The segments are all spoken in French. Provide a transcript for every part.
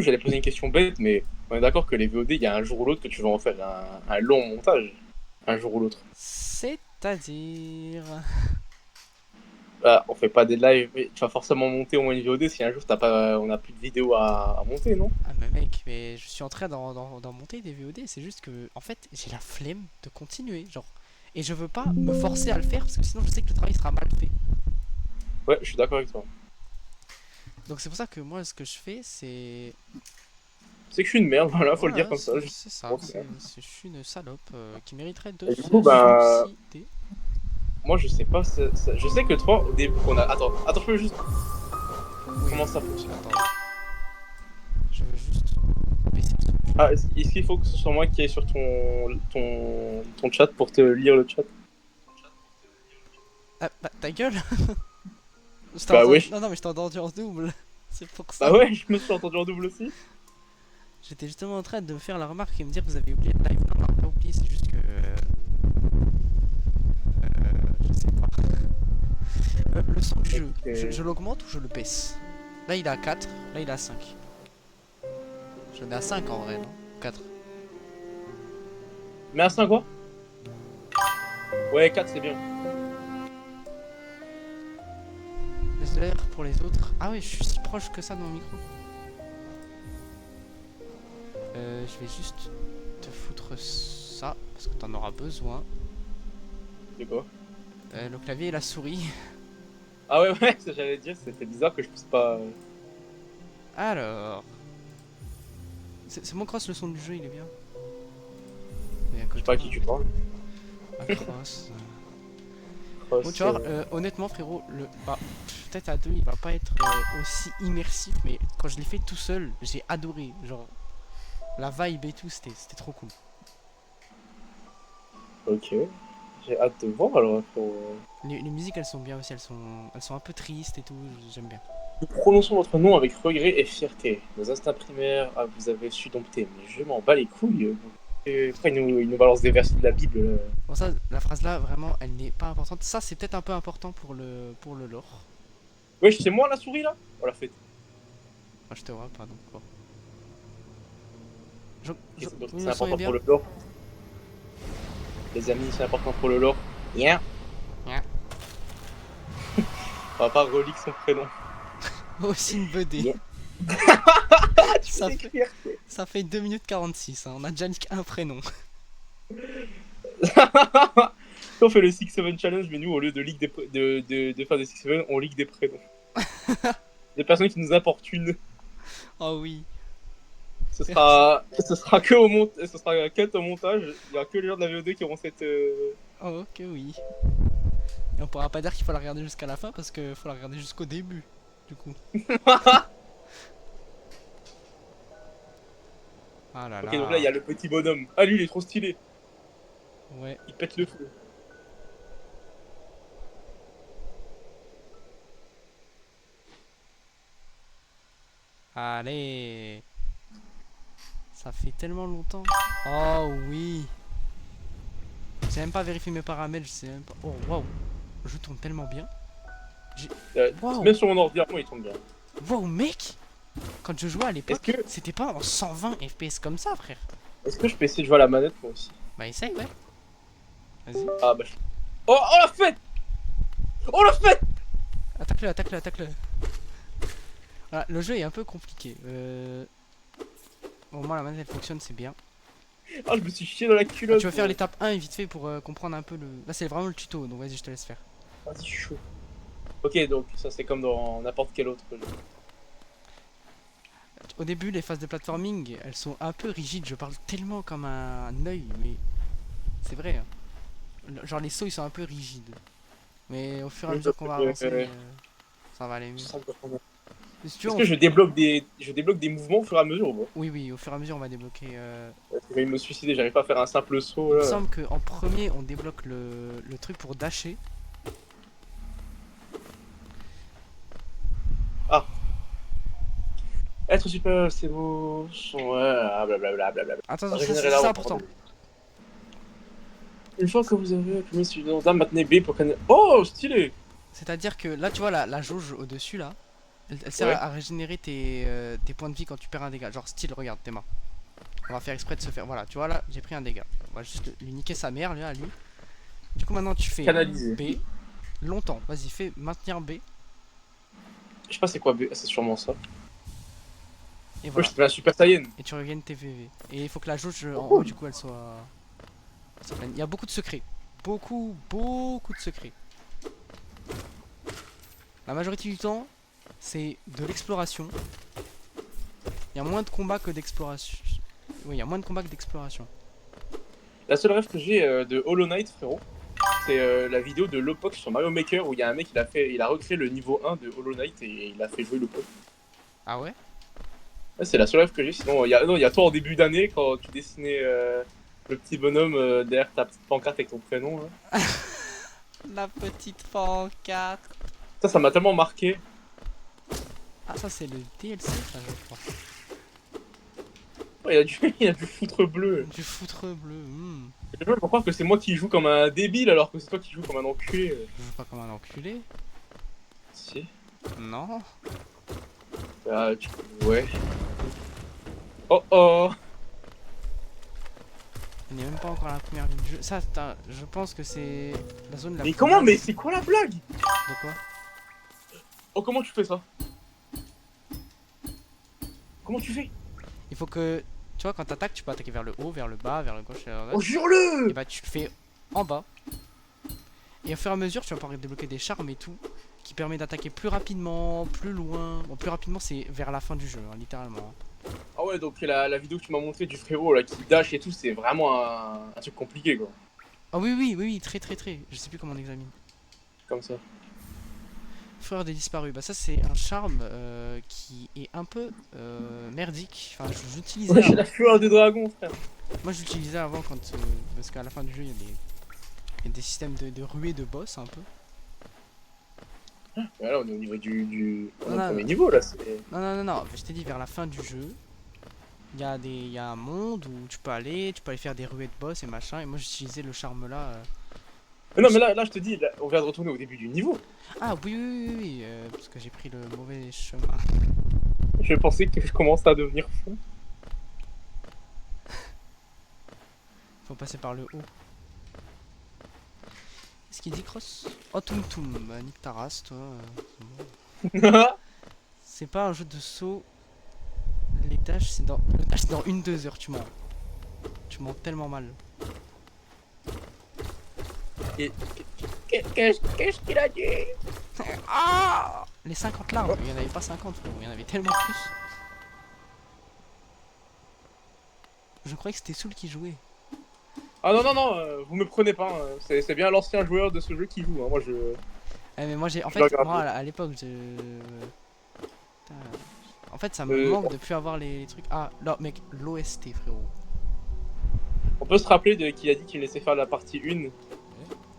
j'allais poser une question bête, mais on est d'accord que les VOD, il y a un jour ou l'autre que tu vas en faire un long montage. Un jour ou l'autre. C'est-à-dire... Bah, on fait pas des lives, mais tu vas forcément monter au moins une VOD si un jour on a plus de vidéos à monter, non? Ah mais mec, mais je suis en train d'en monter des VOD, c'est juste que, en fait, j'ai la flemme de continuer, genre. Et je veux pas me forcer à le faire, parce que sinon je sais que le travail sera mal fait. Ouais, je suis d'accord avec toi. Donc c'est pour ça que moi, ce que je fais, c'est... C'est que je suis une merde, voilà, faut le dire Voilà, comme ça. c'est ça, je suis une salope qui mériterait de Et du se coup, bah, suicider. moi je sais pas, je sais que toi, au début, on a. Attends, je peux juste. Oui, Comment ça fonctionne? attends, je veux juste baisser le son. Ah, est-ce qu'il faut que ce soit moi qui aille sur ton chat pour te lire le chat? Ah, bah ta gueule. Je t'ai Bah entendu... ouais, Non, non, mais je t'ai entendu en double. C'est pour bah ça. ouais, je me suis entendu en double aussi. J'étais justement en train de me faire la remarque et me dire que vous avez oublié le live. Non, non, pas oublié, c'est juste que... je sais pas. Le son du jeu, Écoute, je l'augmente ou je le baisse? Là il est à 4, là il est à 5. Je le mets à 5 en vrai, non? 4. mais à 5 quoi? Ouais, 4 c'est bien. Laisse de l'air pour les autres. Ah ouais, je suis si proche que ça de mon micro. Je vais juste te foutre ça, parce que t'en auras besoin. C'est quoi? Le clavier et la souris. Ah ouais, ouais, ça j'allais dire, c'était bizarre que je puisse pas. Alors... C'est mon cross, le son du jeu, il est bien. Mais à Je sais côté, pas à qui tu parles. un cross. Bon, tu Cross. vois, honnêtement, frérot, bah, peut-être à deux, il va pas être aussi immersif, mais quand je l'ai fait tout seul, j'ai adoré. Genre, la vibe et tout, c'était trop cool. Ok. J'ai hâte de voir alors. Les musiques, elles sont bien aussi, elles sont un peu tristes et tout, j'aime bien. Nous prononçons votre nom avec regret et fierté. Nos instincts primaires, ah, vous avez su dompter, mais je m'en bats les couilles. Et pourquoi il nous balance des versets de la Bible là? Bon, ça, la phrase là, vraiment, elle n'est pas importante. Ça, c'est peut-être un peu important pour le lore. Wesh, c'est moi la souris là? Oh la fête. Moi, je te vois, pardon. Bon. Ok, donc Oui, c'est le son est important pour bien. le lore. Les amis, c'est important pour le lore. Yeah. Yeah. On va pas relique son prénom. Aussi une BD. Yeah. Tu peux Ça fait, l'écrire. ça fait 2 minutes 46, hein. On a déjà dit un prénom. On fait le 6-7 challenge, mais nous, au lieu de, ligue de faire des 6-7, on ligue des prénoms. Des personnes qui nous importunent. Oh oui. Ce sera que ce sera cut au montage. Il y aura que les gens de la VOD qui auront cette. Oh, ok, oui. Et on pourra pas dire qu'il faut la regarder jusqu'à la fin parce qu'il faut la regarder jusqu'au début. Du coup. Ah là Ok, donc là, il y là. a le petit bonhomme. Ah, lui, il est trop stylé. Ouais. Il pète le feu. Allez. Ça fait tellement longtemps. Oh oui. J'ai même pas vérifié mes paramètres, je sais même pas. Oh waouh. Je tourne tellement bien. J'ai... Waouh. Même sur mon ordinateur, il tombe bien. Waouh mec. Quand je jouais à Est-ce que, l'époque, c'était pas en 120 FPS comme ça frère. est-ce que je peux essayer de jouer à la manette, moi aussi? Bah essaye ouais. Vas-y. Ah, bah. Oh, oh la fête! Oh la fête! Attaque-le, attaque-le, attaque-le. Voilà, le jeu est un peu compliqué. Au moins la manette elle fonctionne, c'est bien. Ah, je me suis chié dans la Ah, culotte, tu vas faire gros. l'étape 1 vite fait pour comprendre un peu le... Là c'est vraiment le tuto, donc vas-y je te laisse faire. Vas-y, chaud. Ok, donc ça, c'est comme dans n'importe quel autre jeu. Au début les phases de platforming, elles sont un peu rigides, je parle tellement comme un œil, mais c'est vrai. Hein. Genre les sauts ils sont un peu rigides. Mais au fur et à mesure qu'on va avancer, ça va aller mieux. Mais si tu veux, Est-ce que je débloque des mouvements au fur et à mesure ou pas? oui, oui, au fur et à mesure on va débloquer. Parce que je vais me suicider, j'arrive pas à faire un simple saut Il me là. semble qu'en premier on débloque le truc pour dasher. Ah, être super, c'est beau. Ouais, blablabla. Attends, Régénérer la c'est honte, important. une fois que vous avez accumulé suffisamment d'âme, maintenez B pour canner. Oh, stylé! C'est-à-dire que là tu vois la jauge au-dessus là. Elle sert Ouais. à régénérer tes points de vie quand tu perds un dégât. Genre, style, regarde tes mains. On va faire exprès de se faire. Voilà, tu vois là, j'ai pris un dégât. On va juste lui niquer sa mère, là, lui. Du coup, maintenant, tu fais Canalisé. B. Longtemps. Vas-y, fais maintenir B. Je sais pas c'est quoi, c'est sûrement ça. Et Moi, voilà. je te fais un Super Saiyan. Et tu regagnes tes PV. Et il faut que la jauge en Oh. haut, du coup, elle soit. Il y a beaucoup de secrets. Beaucoup, beaucoup de secrets. La majorité du temps, c'est de l'exploration. Il y a moins de combats que d'exploration. Oui, il y a moins de combats que d'exploration. La seule rêve que j'ai de Hollow Knight, frérot, c'est la vidéo de Lopok sur Mario Maker où il y a un mec, il a recréé le niveau 1 de Hollow Knight et il a fait jouer Lopok. Ah ouais? Ouais, c'est la seule rêve que j'ai. Sinon, il y a toi en début d'année quand tu dessinais le petit bonhomme derrière ta petite pancarte avec ton prénom. Là. La petite pancarte. Ça m'a tellement marqué. Ah, ça, c'est le DLC, ça, je crois. Oh, il a du foutre bleu. Du foutre bleu. Je peux pas croire que c'est moi qui joue comme un débile alors que c'est toi qui joues comme un enculé. Je joue pas comme un enculé. Si. Non. Ah, ouais. Oh oh. On n'est même pas encore à la première ville du jeu. Ça, je pense que c'est la zone la Mais plus comment? longue. Mais c'est quoi la blague? De quoi? Oh, comment tu fais ça? Comment tu fais? Il faut que. Tu vois, quand t'attaques, tu peux attaquer vers le haut, vers le bas, vers le gauche et vers le Oh, droite. jure-le! Et bah, tu le fais en bas. Et au fur et à mesure, tu vas pouvoir débloquer des charmes et tout. Qui permet d'attaquer plus rapidement, plus loin. Bon, plus rapidement, c'est vers la fin du jeu, hein, littéralement. Ah ouais, donc la vidéo que tu m'as montré du frérot là qui dash et tout, c'est vraiment un truc compliqué quoi. Ah oui, oui, oui, oui, très, très, très. Je sais plus comment on examine. Comme ça. Frère des disparus, bah ça c'est un charme qui est un peu merdique. Enfin, j'utilisais Ouais, j'ai avant. la fureur des dragons, frère. Moi j'utilisais avant quand parce qu'à la fin du jeu il y a des systèmes de ruées de boss un peu. Ouais, là, on est au niveau on est Non, au premier non, niveau là. non, non, non, non, je t'ai dit vers la fin du jeu. Il y a un monde où tu peux aller faire des ruées de boss et machin. Et moi j'utilisais le charme là. Mais non, mais là, je te dis, là, on vient de retourner au début du niveau. Ah oui, oui, oui, oui, parce que j'ai pris le mauvais chemin. Je pensais que je commençais à devenir fou. Faut passer par le haut. Qu'est-ce qu'il dit, Cross? Oh, Toum Toum, bah, nique ta race, toi. C'est bon. C'est pas un jeu de saut. Les tâches, c'est dans. Le tâche, c'est dans 1-2 heures, tu mens. Tu mens tellement mal. Qu'est-ce qu'il a dit? Ah, les 50 larmes, il y en avait pas 50, frérot, il y en avait tellement plus. Je croyais que c'était Soul qui jouait. Ah non, non, non, vous me prenez pas. Hein. C'est bien l'ancien joueur de ce jeu qui joue. Hein. Moi, je. Eh, mais moi j'ai. En Je fait, regarde. moi à l'époque, je. Putain. En fait, ça me manque de plus avoir les trucs. Ah, là, mec, l'OST, frérot. On peut se rappeler de qui a dit qu'il laissait faire la partie 1.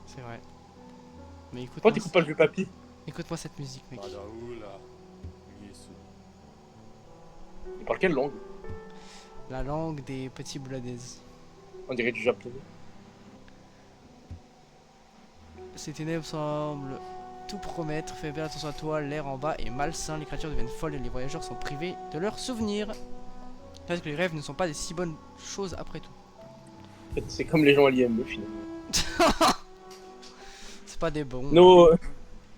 C'est vrai. Mais écoute, Pourquoi t'écoutes pas le jeu papy? écoute-moi cette musique, mec. Il parle quelle langue? La langue des petits bouladaises. On dirait du japonais. Ces ténèbres semblent tout promettre, fais bien attention à toi, l'air en bas est malsain, les créatures deviennent folles et les voyageurs sont privés de leurs souvenirs. Parce que les rêves ne sont pas des si bonnes choses après tout. En fait, c'est comme les gens à l'IME finalement. C'est pas des bons.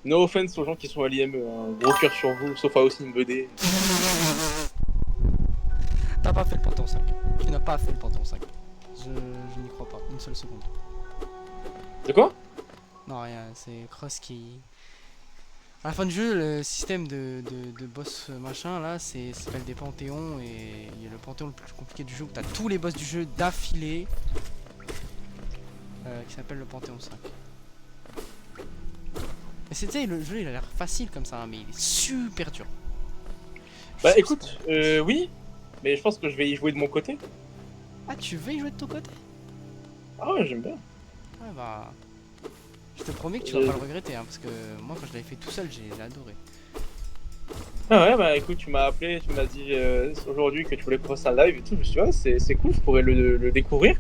No offense aux gens qui sont à l'IME, un gros cœur sur vous, sauf à aussi me BD. T'as pas fait le Panthéon 5. Tu n'as pas fait le Panthéon 5. Je n'y crois pas, une seule seconde. De quoi? Non, rien, c'est Cross qui. À la fin du jeu, le système de boss machin là, ça s'appelle des panthéons et il y a le panthéon le plus compliqué du jeu où t'as tous les boss du jeu d'affilée qui s'appelle le Panthéon 5. Mais c'était le jeu, il a l'air facile comme ça, hein, mais il est super dur. Bah écoute, oui, mais je pense que je vais y jouer de mon côté. Ah, tu veux y jouer de ton côté? Ah ouais, j'aime bien. Ah bah. Je te promets que tu vas pas le regretter, hein, parce que moi quand je l'avais fait tout seul, j'ai adoré. Ah ouais, bah écoute, tu m'as appelé, tu m'as dit aujourd'hui que tu voulais qu'on fasse un live et tout. Je me suis dit, ouais, c'est cool, je pourrais le découvrir.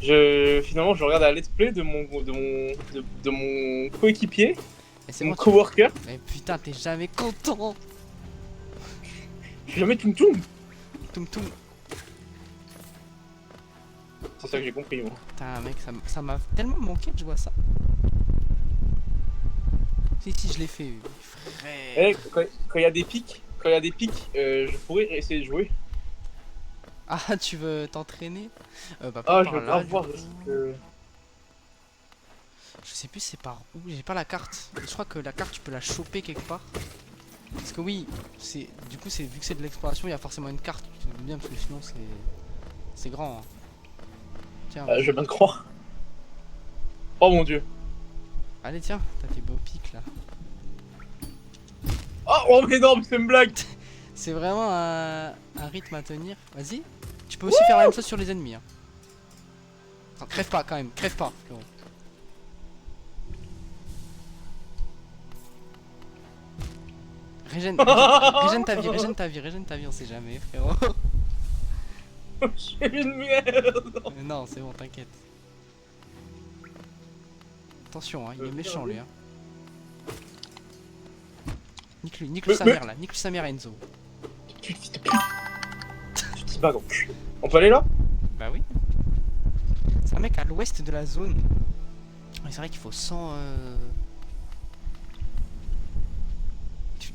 Finalement, je regarde un let's play de mon coéquipier, Et c'est mon bon, coworker. Mais putain, t'es jamais content! suis jamais Toum Toum. Toum toum. C'est ça que j'ai compris, moi. Putain, mec, ça m'a tellement manqué de jouer à ça. Si, je l'ai fait, frère. Eh, quand il y a des pics, je pourrais essayer de jouer. Ah, tu veux t'entraîner? Bah, pas Ah, je par veux là, pas du voir. coup. Je sais plus c'est par où, j'ai pas la carte. Je crois que la carte tu peux la choper quelque part. Parce que oui, c'est du coup c'est vu que c'est de l'exploration, il y a forcément une carte, tu te dis bien parce que sinon c'est grand. Hein. Tiens, Je veux bien te croire. Oh mon dieu. allez tiens, t'as tes beaux pics là. Oh mais non, mais c'est une blague. C'est vraiment un rythme à tenir. Vas-y. Tu peux aussi faire la même chose sur les ennemis. Hein. Attends, crève pas quand même, crève pas, frérot. Régène ta vie, on sait jamais, frérot. Je suis une merde. Non, c'est bon, t'inquiète. Attention, hein, il est méchant lui. Hein. Nique-lui sa mère là, nique-lui sa mère Enzo. Tu te dis pas donc. On peut aller là? Bah oui. C'est un mec à l'ouest de la zone. C'est vrai qu'il faut 100.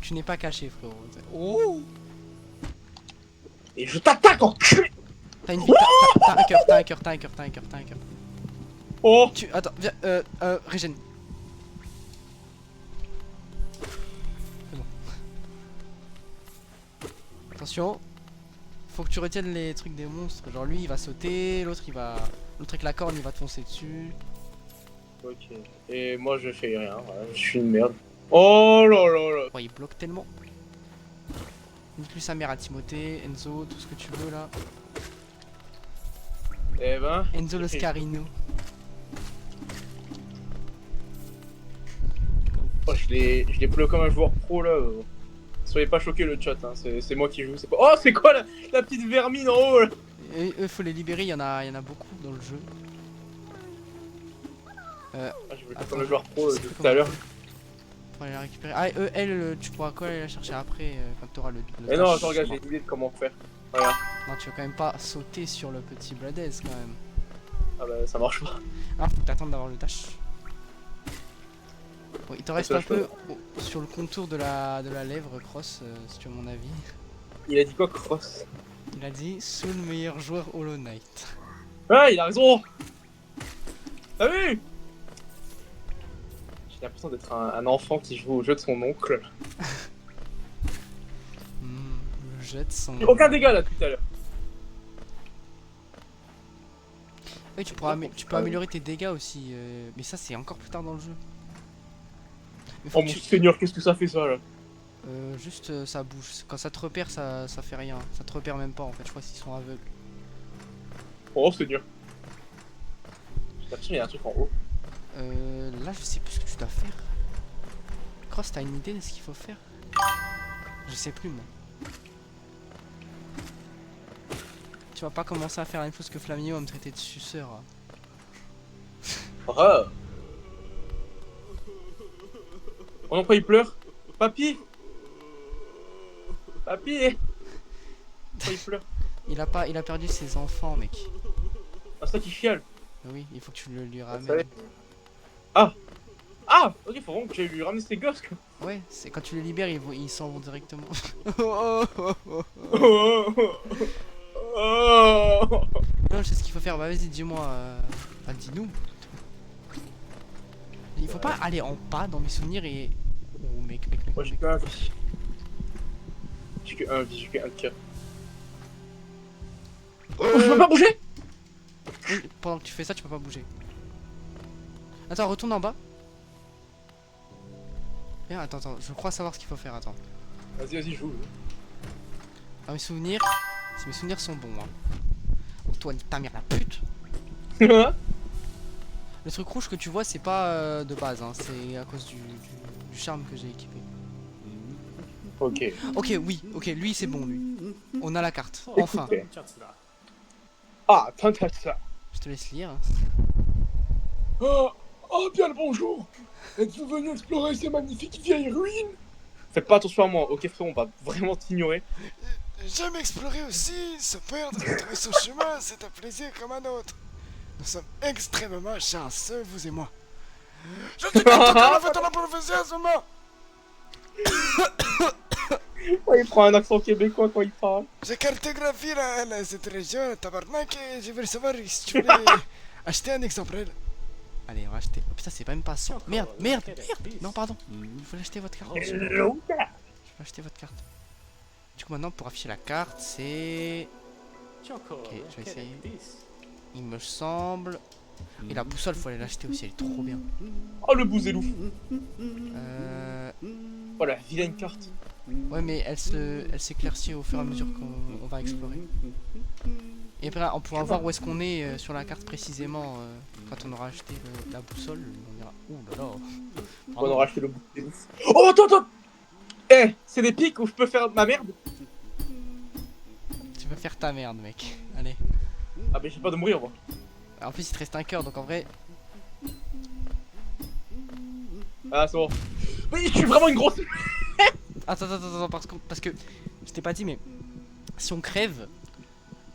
Tu n'es pas caché, frérot. Oh! Et je t'attaque en cul. T'as une vie, t'as un cœur. Oh! Attends, viens, régène. C'est bon. Attention. Faut que tu retiennes les trucs des monstres. Genre lui il va sauter, l'autre avec la corne il va te foncer dessus. Ok. Et moi je fais rien, voilà, je suis une merde. Oh là là là. Oh, il bloque tellement. Nique-lui sa mère à Timothée, Enzo, tout ce que tu veux là. Eh ben. Enzo le Scarino. Oh, je l'ai pleu comme un joueur pro là. Soyez pas choqués le chat, hein. C'est moi qui joue. Pas... Oh, c'est quoi la petite vermine en haut là? Et eux faut les libérer, il y en a beaucoup dans le jeu. Ah, je veux Attends, comme le joueur pro je sais de plus tout à l'heure. Pour aller la récupérer. Ah, elle, tu pourras quoi aller la chercher après quand t'auras le Mais non, dash. attends, regarde, j'ai une idée de comment faire. Regarde. Non, tu vas quand même pas sauter sur le petit Bladez quand même. Ah bah, ça marche pas. Ah, faut que t'attendes d'avoir le dash. Bon, il te reste Ça, un je peu sur le contour de la lèvre, Cross, si tu veux mon avis. Il a dit quoi, Cross? Il a dit Soul meilleur joueur Hollow Knight. Ah, il a raison. T'as vu? J'ai l'impression d'être un enfant qui joue au jeu de son oncle. Le jet de son. Aucun dégât là tout à l'heure. Oui, tu peux améliorer tes dégâts aussi, mais ça c'est encore plus tard dans le jeu. Mais faut Oh que mon tu- seigneur, qu'est-ce que ça fait ça là? Juste ça bouge. Quand ça te repère, ça fait rien. Ça te repère même pas en fait. Je crois qu'ils sont aveugles. Oh seigneur. J'ai l'impression qu'il y a un truc en haut. Là, je sais plus ce que tu dois faire. Cross, t'as une idée de ce qu'il faut faire? Je sais plus moi. Tu vas pas commencer à faire la même chose que Flaminio à me traiter de suceur. Hein. Ah. Oh non, pas il pleure. Papy. Papy. Pourquoi il pleure? Il a perdu ses enfants, mec. Ah, c'est ça qui chiale. Oui, il faut que tu le lui Ça ramènes. Ah. Ah. Ok, faut vraiment que j'aille lui ramener ses gosses quoi. Ouais, c'est quand tu les libères, ils s'en vont directement. Oh, oh, oh, oh. Oh. Oh. Non, je sais ce qu'il faut faire. Bah vas-y, dis-moi. Enfin, dis-nous. Il faut pas aller en bas dans mes souvenirs et. Oh mec. Moi j'ai que un vie. J'ai que un vie, j'ai que un cœur. Oh, je peux pas bouger. Oui, pendant que tu fais ça, tu peux pas bouger. Attends, retourne en bas. Viens, attends, je crois savoir ce qu'il faut faire. Attends. Vas-y, joue. Dans mes souvenirs, si mes souvenirs sont bons. Hein. Oh, toi, nique ta mère, la pute. Le truc rouge que tu vois, c'est pas de base, hein, c'est à cause du charme que j'ai équipé. Ok. Ok, oui, ok, lui c'est bon, lui. On a la carte, enfin. Écoutez. Ah, tant ça. Je te laisse lire. Oh, bien le bonjour. Êtes-vous venu explorer ces magnifiques vieilles ruines? Faites pas attention à moi, ok frérot, on va vraiment t'ignorer. J'aime explorer aussi, se perdre, trouver son chemin, c'est un plaisir comme un autre. Nous sommes extrêmement chanceux, vous et moi. Je suis content qu'on a fait ton improvisé à ce moment. Ouais, il prend un accent québécois quand il parle. J'ai cartographié cette région, tabarnak, et je veux savoir si tu voulais acheter un exemplaire. Allez, on va acheter. Oh, putain, c'est pas même pas 100. Merde, merde, merde. Non, pardon. Il faut acheter votre carte. Je vais acheter votre carte. Du coup, maintenant, pour afficher la carte, c'est... Ok, je vais essayer. Il me semble... Et la boussole, faut aller l'acheter aussi, elle est trop bien. Oh, le bousélouf. Oh, la vilaine carte. Ouais, mais elle s'éclaircit au fur et à mesure qu'on va explorer. Et après, on pourra voir où est-ce qu'on est sur la carte précisément quand on aura acheté la boussole. On dira, ouh là là. On aura acheté le bousélouf. Oh, attends, attends. Eh, c'est des pics où je peux faire ma merde. Tu peux faire ta merde, mec. Allez. Ah, mais j'ai pas de mourir, moi. En plus, il te reste un cœur, donc en vrai... Ah, c'est bon. Oui, je suis vraiment une grosse... Attends, parce que je t'ai pas dit, mais si on crève,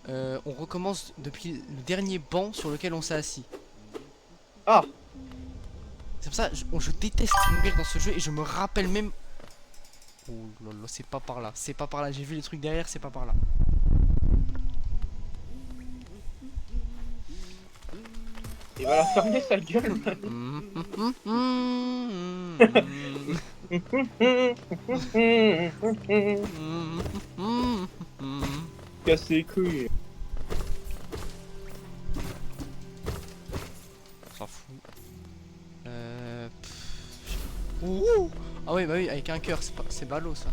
on recommence depuis le dernier banc sur lequel on s'est assis. Ah. C'est pour ça, je déteste mourir dans ce jeu et je me rappelle même... Oh là là, c'est pas par là, j'ai vu les trucs derrière, c'est pas par là. Il va la fermer sa gueule. Casse les couilles. On s'en fout. Ouh. Ah oui, bah oui, avec un cœur, c'est ballot ça.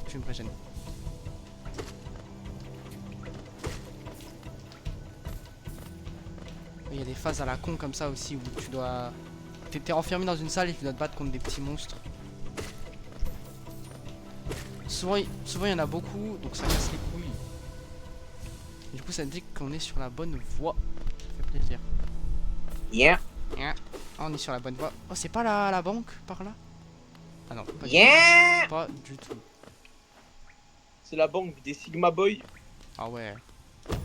Je me régène. Il y a des phases à la con comme ça aussi où tu dois... T'es enfermé dans une salle et tu dois te battre contre des petits monstres. Souvent il y en a beaucoup, donc ça casse les couilles. Et du coup ça me dit qu'on est sur la bonne voie. Ça fait plaisir. Yeah. On est sur la bonne voie. Oh, c'est pas la banque par là? Ah non, pas Yeah. du tout. Pas du tout. C'est la banque des Sigma Boy. Ah ouais. Il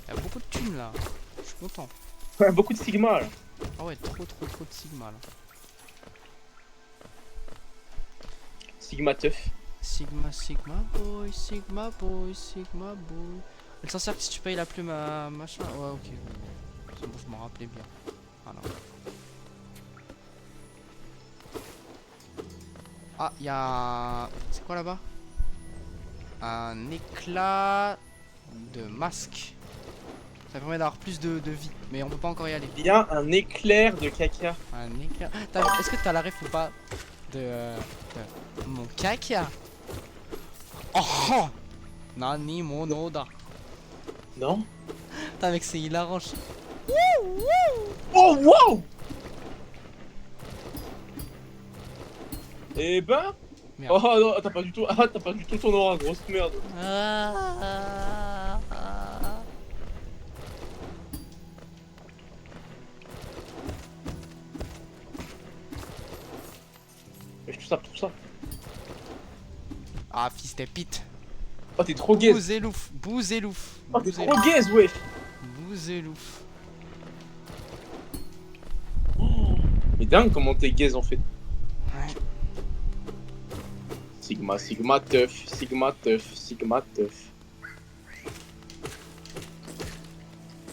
y a beaucoup de thunes là. Je suis content. Beaucoup de Sigma là. Ah ouais, trop de Sigma là. Sigma Teuf. Sigma boy, Sigma boy, Sigma boy. Elle s'en sert si tu payes la plume à machin. Ouais, ok. C'est bon, je m'en rappelais bien. Voilà. Ah, il y a... C'est quoi là-bas? Un éclat de masque. Ça permet d'avoir plus de vie, mais on peut pas encore y aller. Il y a un éclair de caca. Un éclair... Est-ce que t'as la ref ou pas de mon caca? Oh, Nani monoda. Non. Putain mec, c'est hilarant. Oh wow. Eh ben. Merde. Oh non, t'as pas du tout. Ah, t'as pas du tout ton aura, grosse merde. Mais je te tout ça. Ah, fils de pite. Oh, t'es trop gaze. Bouzelouf. Oh, t'es trop gaze, wesh. Bouzelouf. Mais dingue comment t'es gaze en fait. Ouais. Sigma teuf, Sigma teuf, Sigma teuf.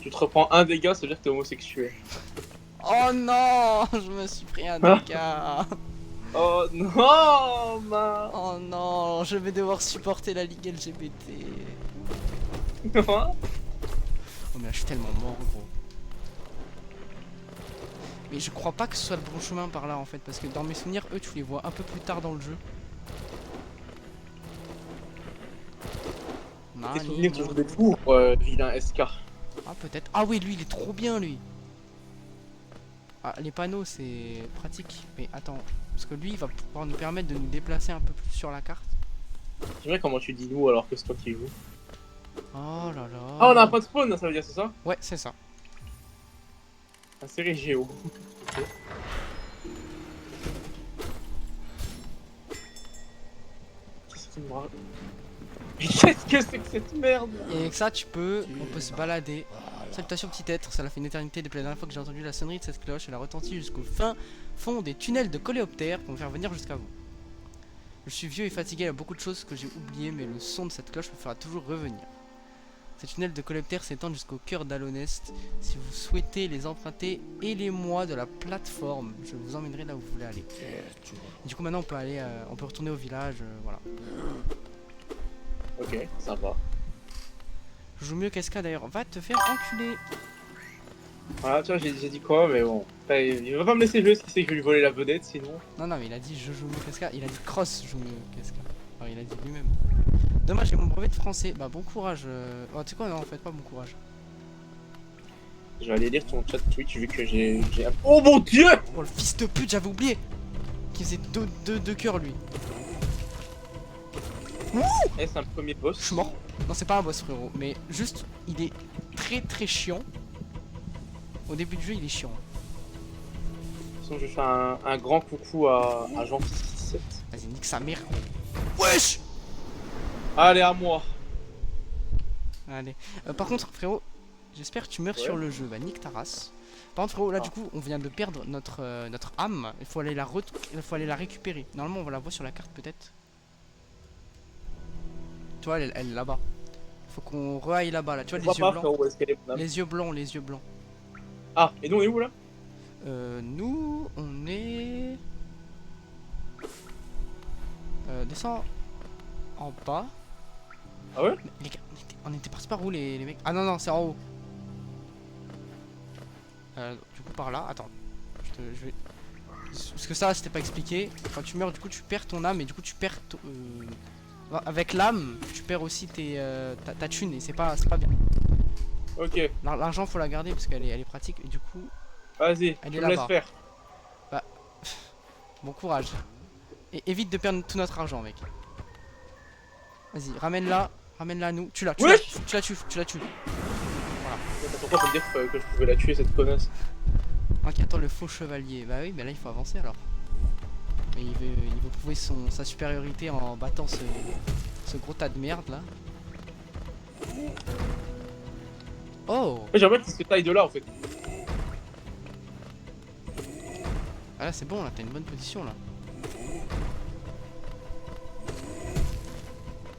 Tu te reprends un dégât, ça veut dire que t'es homosexuel. Oh non, je me suis pris un dégât. Oh non, ma. Oh non, je vais devoir supporter la ligue LGBT. Quoi? Oh mais là je suis tellement mort gros. Mais je crois pas que ce soit le bon chemin par là en fait, parce que dans mes souvenirs, eux tu les vois un peu plus tard dans le jeu. Tes souvenirs toujours des fous, vilain SK. Ah peut-être. Ah oui, lui il est trop bien lui. Ah les panneaux c'est pratique. Mais attends, parce que lui il va pouvoir nous permettre de nous déplacer un peu plus sur la carte. J'aimerais comment tu dis nous alors que c'est toi qui joues. Oh là là. Ah, on a pas de spawn, ça veut dire c'est ça? Ouais, c'est ça. La série Géo. Qu'est-ce qui me rappelle? Mais qu'est-ce que c'est que cette merde? Et avec ça, on peut se balader. Salutations petit être, ça l'a fait une éternité depuis la dernière fois que j'ai entendu la sonnerie de cette cloche. Elle a retenti jusqu'au fin fond des tunnels de coléoptères pour me faire venir jusqu'à vous. Je suis vieux et fatigué, il y a beaucoup de choses que j'ai oubliées, mais le son de cette cloche me fera toujours revenir. Ces tunnels de coléoptères s'étendent jusqu'au cœur d'Alonest. Si vous souhaitez les emprunter, aidez-moi de la plateforme. Je vous emmènerai là où vous voulez aller. Et du coup, maintenant, on peut retourner au village, voilà. Ok, sympa. Je joue mieux qu'Eska d'ailleurs. Va te faire enculer. Ah, tu vois, j'ai dit quoi, mais bon. Après, il va pas me laisser jouer parce qu'il sait que je vais lui voler la vedette sinon. Non, non, mais il a dit je joue mieux qu'Eska. Il a dit Cross joue mieux qu'Eska. Alors, il a dit lui-même. Dommage, j'ai mon brevet de français. Bah, bon courage. Oh, tu sais quoi, non, en fait, pas bon courage. Je vais aller lire ton chat Twitch vu que j'ai un... Oh mon dieu! Oh, le fils de pute, j'avais oublié. Qui faisait deux cœurs, lui. Est-ce un premier boss? Je suis mort. Non, c'est pas un boss, frérot. Mais juste, il est très très chiant. Au début du jeu, il est chiant. De toute façon, je fais un grand coucou à Jean-Fils. Vas-y, nique sa mère. Wesh! Allez, à moi. Allez. Par contre, frérot, j'espère que tu meurs sur le jeu. Bah, nique ta race. Par contre, frérot, là, du coup, on vient de perdre notre âme. Il faut aller la récupérer. Normalement, on va la voir sur la carte, peut-être. Tu vois, elle est là-bas. Faut qu'on re-aille là-bas, là. Tu vois, les yeux blancs. Frérot, où est-ce qu'elle est, mon âme? Les yeux blancs, les yeux blancs. Ah, et nous, on est où là? Nous, on est... descends en bas. Ah ouais? Mais les gars, on était partis par où les mecs? Ah non, non, c'est en haut. Du coup, par là. Attends. Je vais... Parce que ça, c'était pas expliqué. Quand tu meurs, du coup, tu perds ton âme et du coup, tu perds... Avec l'âme, tu perds aussi ta thune et c'est pas bien. Ok, L'argent, faut la garder parce qu'elle est pratique et du coup... vas-y, Elle je est me laisse là-bas. faire. Bon courage. Et évite de perdre tout notre argent, mec. Vas-y, ramène-la à nous. Tu la tues. Pourquoi faut me dire que je pouvais la tuer, cette connasse? Ok, attends, le faux chevalier. Bah oui, mais là, il faut avancer alors. Mais il veut prouver sa supériorité en battant ce gros tas de merde, là. Oh! J'aimerais qu'il se taille de là, en fait. Ah là, c'est bon, là, t'as une bonne position, là.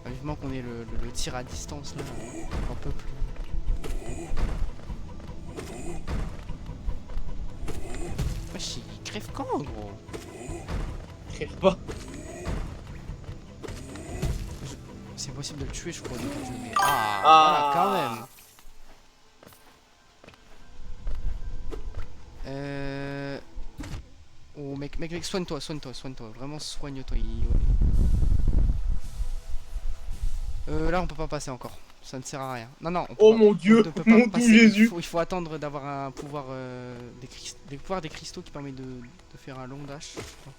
Ah, vivement qu'on ait le tir à distance, là. On peut plus. Wesh, il crève quand, gros? Crève pas. C'est impossible de le tuer, je crois. Ah, voilà, quand même. Oh, mec, soigne-toi. Vraiment, soigne-toi. Là, on peut pas passer encore. Ça ne sert à rien. Non, on peut Oh pas- mon dieu, on ne peut pas mon doux passer. Jésus. Il faut attendre d'avoir un pouvoir des pouvoirs des cristaux qui permet de faire un long dash, je crois.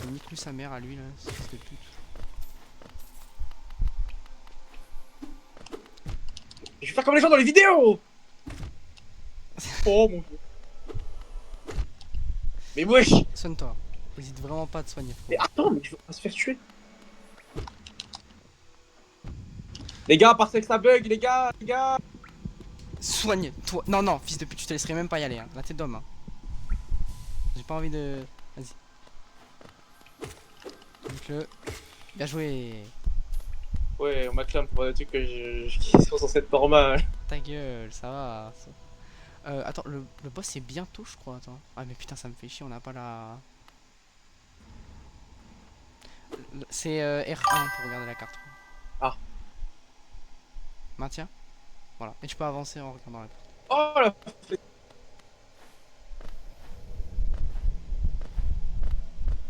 Il nique lui sa mère à lui là, c'est fils de pute. Je vais faire comme les gens dans les vidéos. Oh mon dieu. Mais wesh. Soigne-toi. Hésite vraiment pas à te soigner. Mais attends, mais je veux pas se faire tuer. Les gars, parce que ça bug, les gars. Soigne-toi. Non, fils de pute, je te laisserai même pas y aller. Hein. Là, t'es d'homme. Hein. J'ai pas envie de. Vas-y. Dites-le. Bien joué. Ouais, on m'acclame pour des trucs qui sont censés être normaux. Ta gueule, ça va. Attends, le boss c'est bientôt, je crois. Attends. Ah, mais putain, ça me fait chier, on n'a pas la. C'est R1 pour regarder la carte. Ah. Maintiens. Voilà. Et tu peux avancer en regardant la carte. Oh là.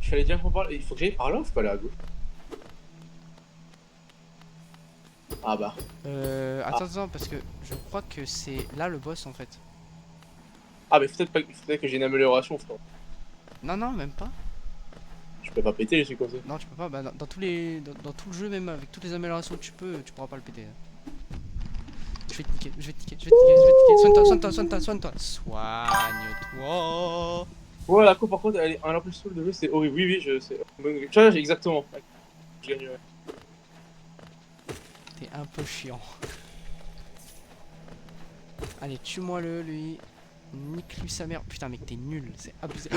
Je fallait dire qu'on parle. Il faut que j'aille par là ou faut pas aller à gauche? Ah bah. Attends, parce que je crois que c'est là le boss en fait. Ah, mais peut-être que j'ai une amélioration, frère. Non, même pas. Je peux pas péter les trucs comme ça. Non, tu peux pas. Bah, dans tout le jeu, même avec toutes les améliorations que tu pourras pas le péter. Je vais te niquer. Soigne-toi. Soigne-toi. Ouais, la coupe par contre, elle est un peu sous de jeu, c'est horrible. Oui, je sais. Tu vois, exactement. Je gagne. T'es un peu chiant. Allez, tue-moi le lui. Nique-lui sa mère. Putain, mec, t'es nul. C'est abusé.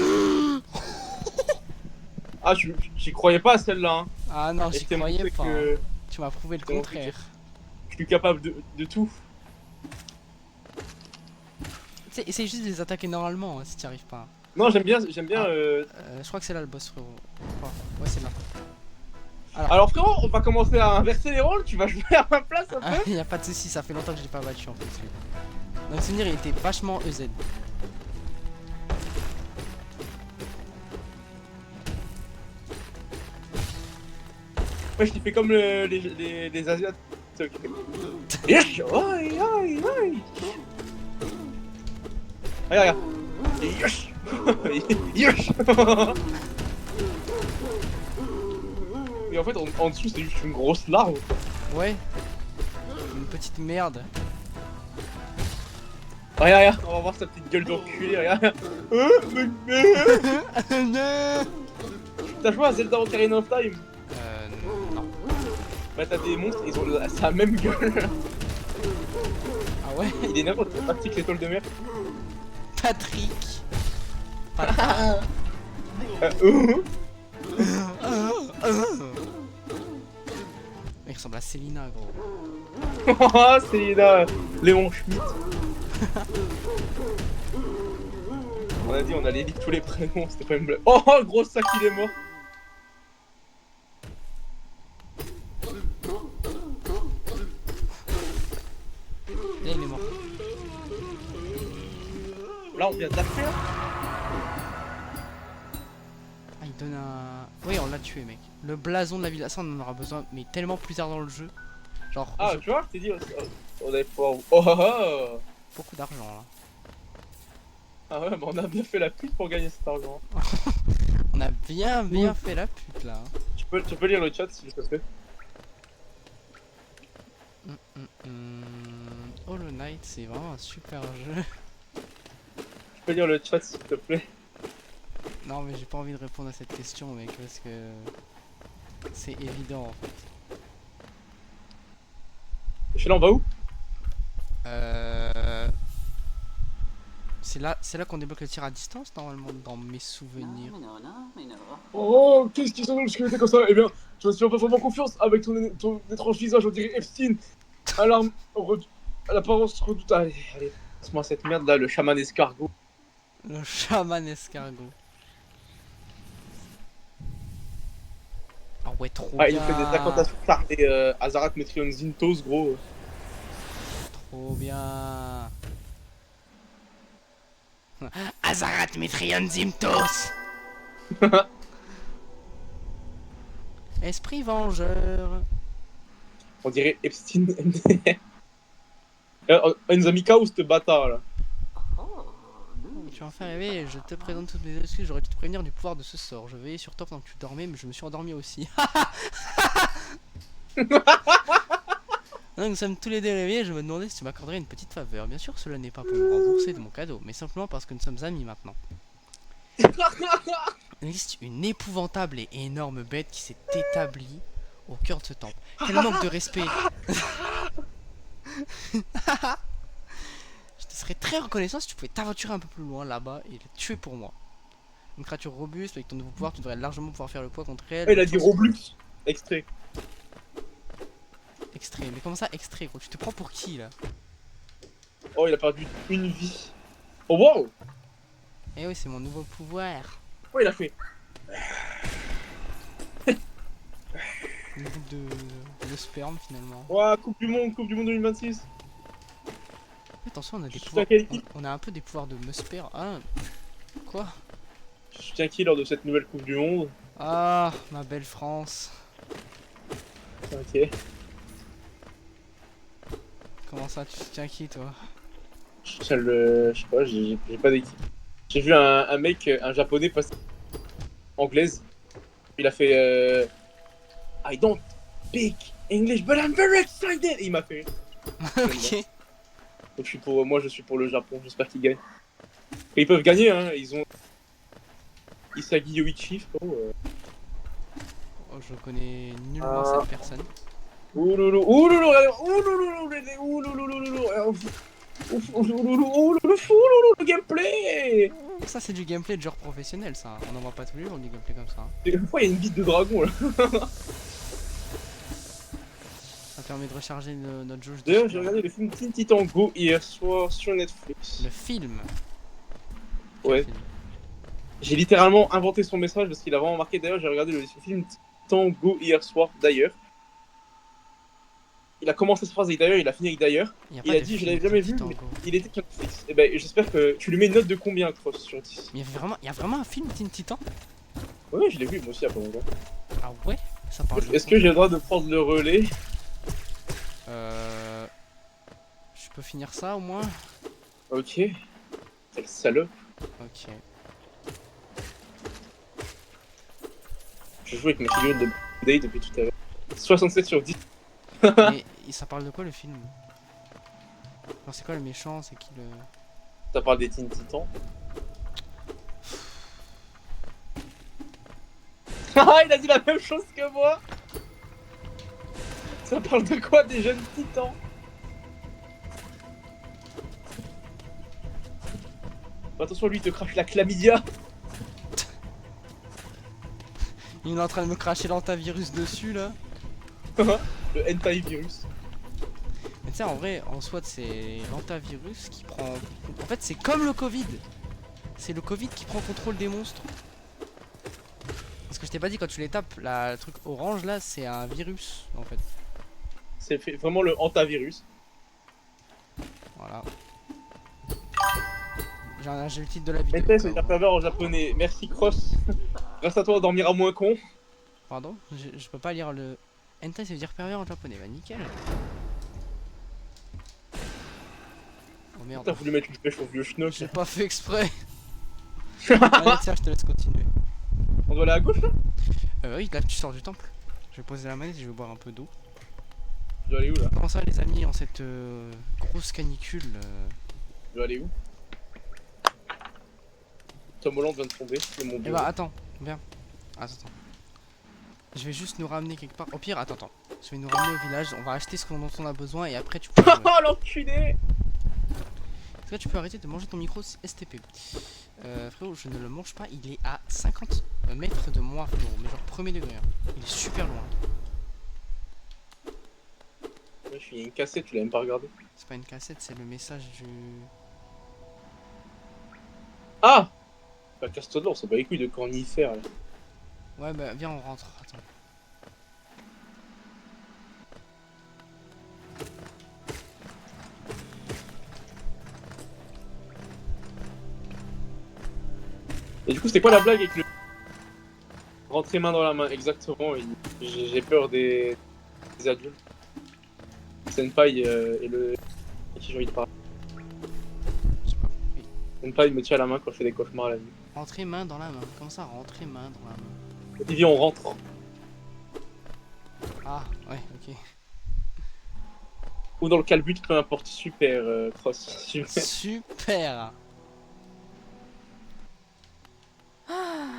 Ah, j'y croyais pas à celle-là. Hein. Ah non, Et j'y je t'ai croyais montré pas. que Tu m'as prouvé le t'ai montré contraire. je suis capable de tout. Tu sais, essaye juste de les attaquer normalement hein, si t'y arrives pas. Non, j'aime bien. Ah. Je crois que c'est là le boss, frérot. Ouais, c'est là. Alors frérot, on va commencer à inverser les rôles. Tu vas jouer à ma place un Ah, peu. y a pas de soucis, ça fait longtemps que je l'ai pas battu en fait. Celui. Dans le souvenir, il était vachement EZ. Ouais, je t'ai fait comme les Asiates. Yesh, aïe, aïe, aïe. Regarde, regarde. Yesh. Yesh. Et en fait, en dessous, c'est juste une grosse larve. Ouais. Une petite merde. Regarde, regarde. On va voir sa petite gueule d'enculé. Regarde. T'as joué à Zelda Ocarina of Time? Non. Bah t'as des monstres, ils ont sa même gueule. Ah ouais. Il est n'importe quoi, Patrick l'étoile de mer. Patrick. Il ressemble à Célina, gros. Oh, c'est là, Léon Schmitt. On a dit, on allait lire tous les prénoms, c'était pas une blague. Oh, le gros sac, il est mort. Là, il est mort. Là, on vient de la faire. Ah, il donne un. Oui, on l'a tué, mec. Le blason de la ville, ça, on en aura besoin, mais tellement plus tard dans le jeu. Genre, Ah, tu vois, je t'ai dit, on avait pouvoir. Oh, oh, oh. beaucoup d'argent là. Ah ouais, bah on a bien fait la pute pour gagner cet argent. On a bien fait la pute là. Tu peux lire le chat s'il te plaît. Hollow Knight, c'est vraiment un super jeu. Tu peux lire le chat s'il te plaît. Non, mais j'ai pas envie de répondre à cette question, mec, parce que c'est évident en fait. Et là, on va où? C'est là qu'on débloque le tir à distance normalement dans mes souvenirs. Oh, qu'est-ce qu'ils sont dans l'obscurité comme ça? Eh bien, je ne suis pas vraiment confiance avec ton étrange visage, on dirait Epstein. Alarme, à l'apparence redoutable. Allez, passe-moi cette merde là, le chaman escargot. Le chaman escargot. Ah ouais, trop Ah, bien. il fait des incantations par des Azarat Metrion Zintos, gros. Trop bien. Azarat Metrion Zimtos. Esprit vengeur. On dirait Epstein MDR. Il nous a mis KO, ce bâtard là. Tu m'en fais rêver, je te présente toutes mes excuses, j'aurais dû te prévenir du pouvoir de ce sort. Je veillais sur toi pendant que tu dormais, mais je me suis endormi aussi. Nous sommes tous les deux réveillés, je me demandais si tu m'accorderais une petite faveur. Bien sûr, cela n'est pas pour me rembourser de mon cadeau, mais simplement parce que nous sommes amis maintenant. Il existe une épouvantable et énorme bête qui s'est établie au cœur de ce temple. Quel manque de respect. Je te serais très reconnaissant si tu pouvais t'aventurer un peu plus loin là-bas et la tuer pour moi. Une créature robuste avec ton nouveau pouvoir, tu devrais largement pouvoir faire le poids contre elle. Oh, il a dit Roblox. Extrait. Extrait, mais comment ça extrait gros? Tu te prends pour qui là? Oh, il a perdu une vie. Oh wow. Eh oui, c'est mon nouveau pouvoir. Oh, il a fait. Une boucle de sperme finalement. Ouah, Coupe du Monde 2026. Attention, on a des Je pouvoirs. soutiens quelle équipe? On a un peu des pouvoirs de musper. Ah, quoi? Je soutiens qui lors de cette nouvelle Coupe du Monde? Ah, ma belle France. Ok. Comment ça, tu soutiens qui toi? Je soutiens le. Je sais pas, j'ai pas d'équipe. J'ai vu un mec, un japonais passer anglaise. Il a fait I don't speak English but I'm very excited. Et il m'a fait. Ok. Donc moi je suis pour le Japon, j'espère qu'ils gagnent. Et ils peuvent gagner hein, ils ont Isagi Yoichi, frérot. Oh, je connais nullement cette personne. Ouloulou, ouloulou, regardez, ouloulou, ouloulou, le gameplay. Ça, c'est du gameplay de genre professionnel, ça. On en voit pas tous les jours du gameplay comme ça. Et pourquoi il y a une bite de dragon là? Ça permet de recharger notre jauge. D'ailleurs, j'ai regardé le film Teen Titan Go hier soir sur Netflix. Le film. Ouais. Film. J'ai littéralement inventé son message parce qu'il a vraiment marqué. D'ailleurs, j'ai regardé le film Titan Go hier soir d'ailleurs. Il a commencé cette phrase avec d'ailleurs, il a fini avec d'ailleurs. Il a dit, je l'avais jamais vu, mais il était sur Netflix. Et ben, j'espère que tu lui mets une note de combien, Cross, sur 10? Mais il y a vraiment un film Teen Titan? Ouais, je l'ai vu moi aussi il y a pas longtemps. Ah ouais? Ça parle de Est-ce quoi? que j'ai le droit de prendre le relais? Je peux finir ça au moins? Ok. Quel salope. Ok. Je joue avec ma figurine de Day depuis tout à l'heure. 67 sur 10. Mais ça parle de quoi le film? Alors c'est quoi le méchant? C'est qui le... Ça parle des Teen Titans. Ah, il a dit la même chose que moi. Ça parle de quoi, des jeunes titans? Attention, lui il te crache la chlamydia. Il est en train de me cracher l'antavirus dessus là. Le hentai virus. Mais tu sais en vrai en soi c'est l'antavirus qui prend... En fait c'est comme le Covid. C'est le Covid qui prend contrôle des monstres. Parce que je t'ai pas dit quand tu les tapes, le truc orange là c'est un virus en fait. C'est vraiment le hantavirus. Voilà. J'ai le titre de la vidéo. Hentai, ça veut dire pervers en japonais. Merci Cross. Grâce à toi, on dormira moins con. Pardon, je peux pas lire le... Hentai ça veut dire pervers en japonais, bah nickel. Oh merde. T'as voulu mettre une pêche au vieux schnock. J'ai pas fait exprès. Allez tiens, je te laisse continuer. On doit aller à gauche là? Oui, là tu sors du temple. Je vais poser la manette et je vais boire un peu d'eau. Je dois aller où là? Comment ça les amis en cette grosse canicule Je dois aller où? Tom Holland vient de tomber, c'est mon Eh bureau. bah attends, viens. Attends. Je vais juste nous ramener quelque part. Au pire, attends. Je vais nous ramener au village, on va acheter ce dont on a besoin et après tu peux... Oh l'enculé! Est-ce que tu peux arrêter de manger ton micro STP? Frérot, je ne le mange pas, il est à 50 mètres de moi, frérot, mais genre premier degré. Hein. Il est super loin. Ouais, il y a une cassette, tu l'as même pas regardé. C'est pas une cassette, c'est le message du... Ah! Bah casse-toi de là, on s'en bat les couilles de cornifères là. Ouais bah viens on rentre, attends. Et du coup, c'était quoi la blague avec le... Rentrer main dans la main, exactement. J'ai peur des adultes. Senpai et le... Et qui j'ai envie de parler. Je sais pas. Oui. Senpai me tient la main quand je fais des cauchemars la nuit. Rentrer main dans la main. Comment ça rentrer main dans la main? Et puis viens, on rentre. Ah ouais ok. Ou dans le calbut, peu importe. Super, Cross. Super.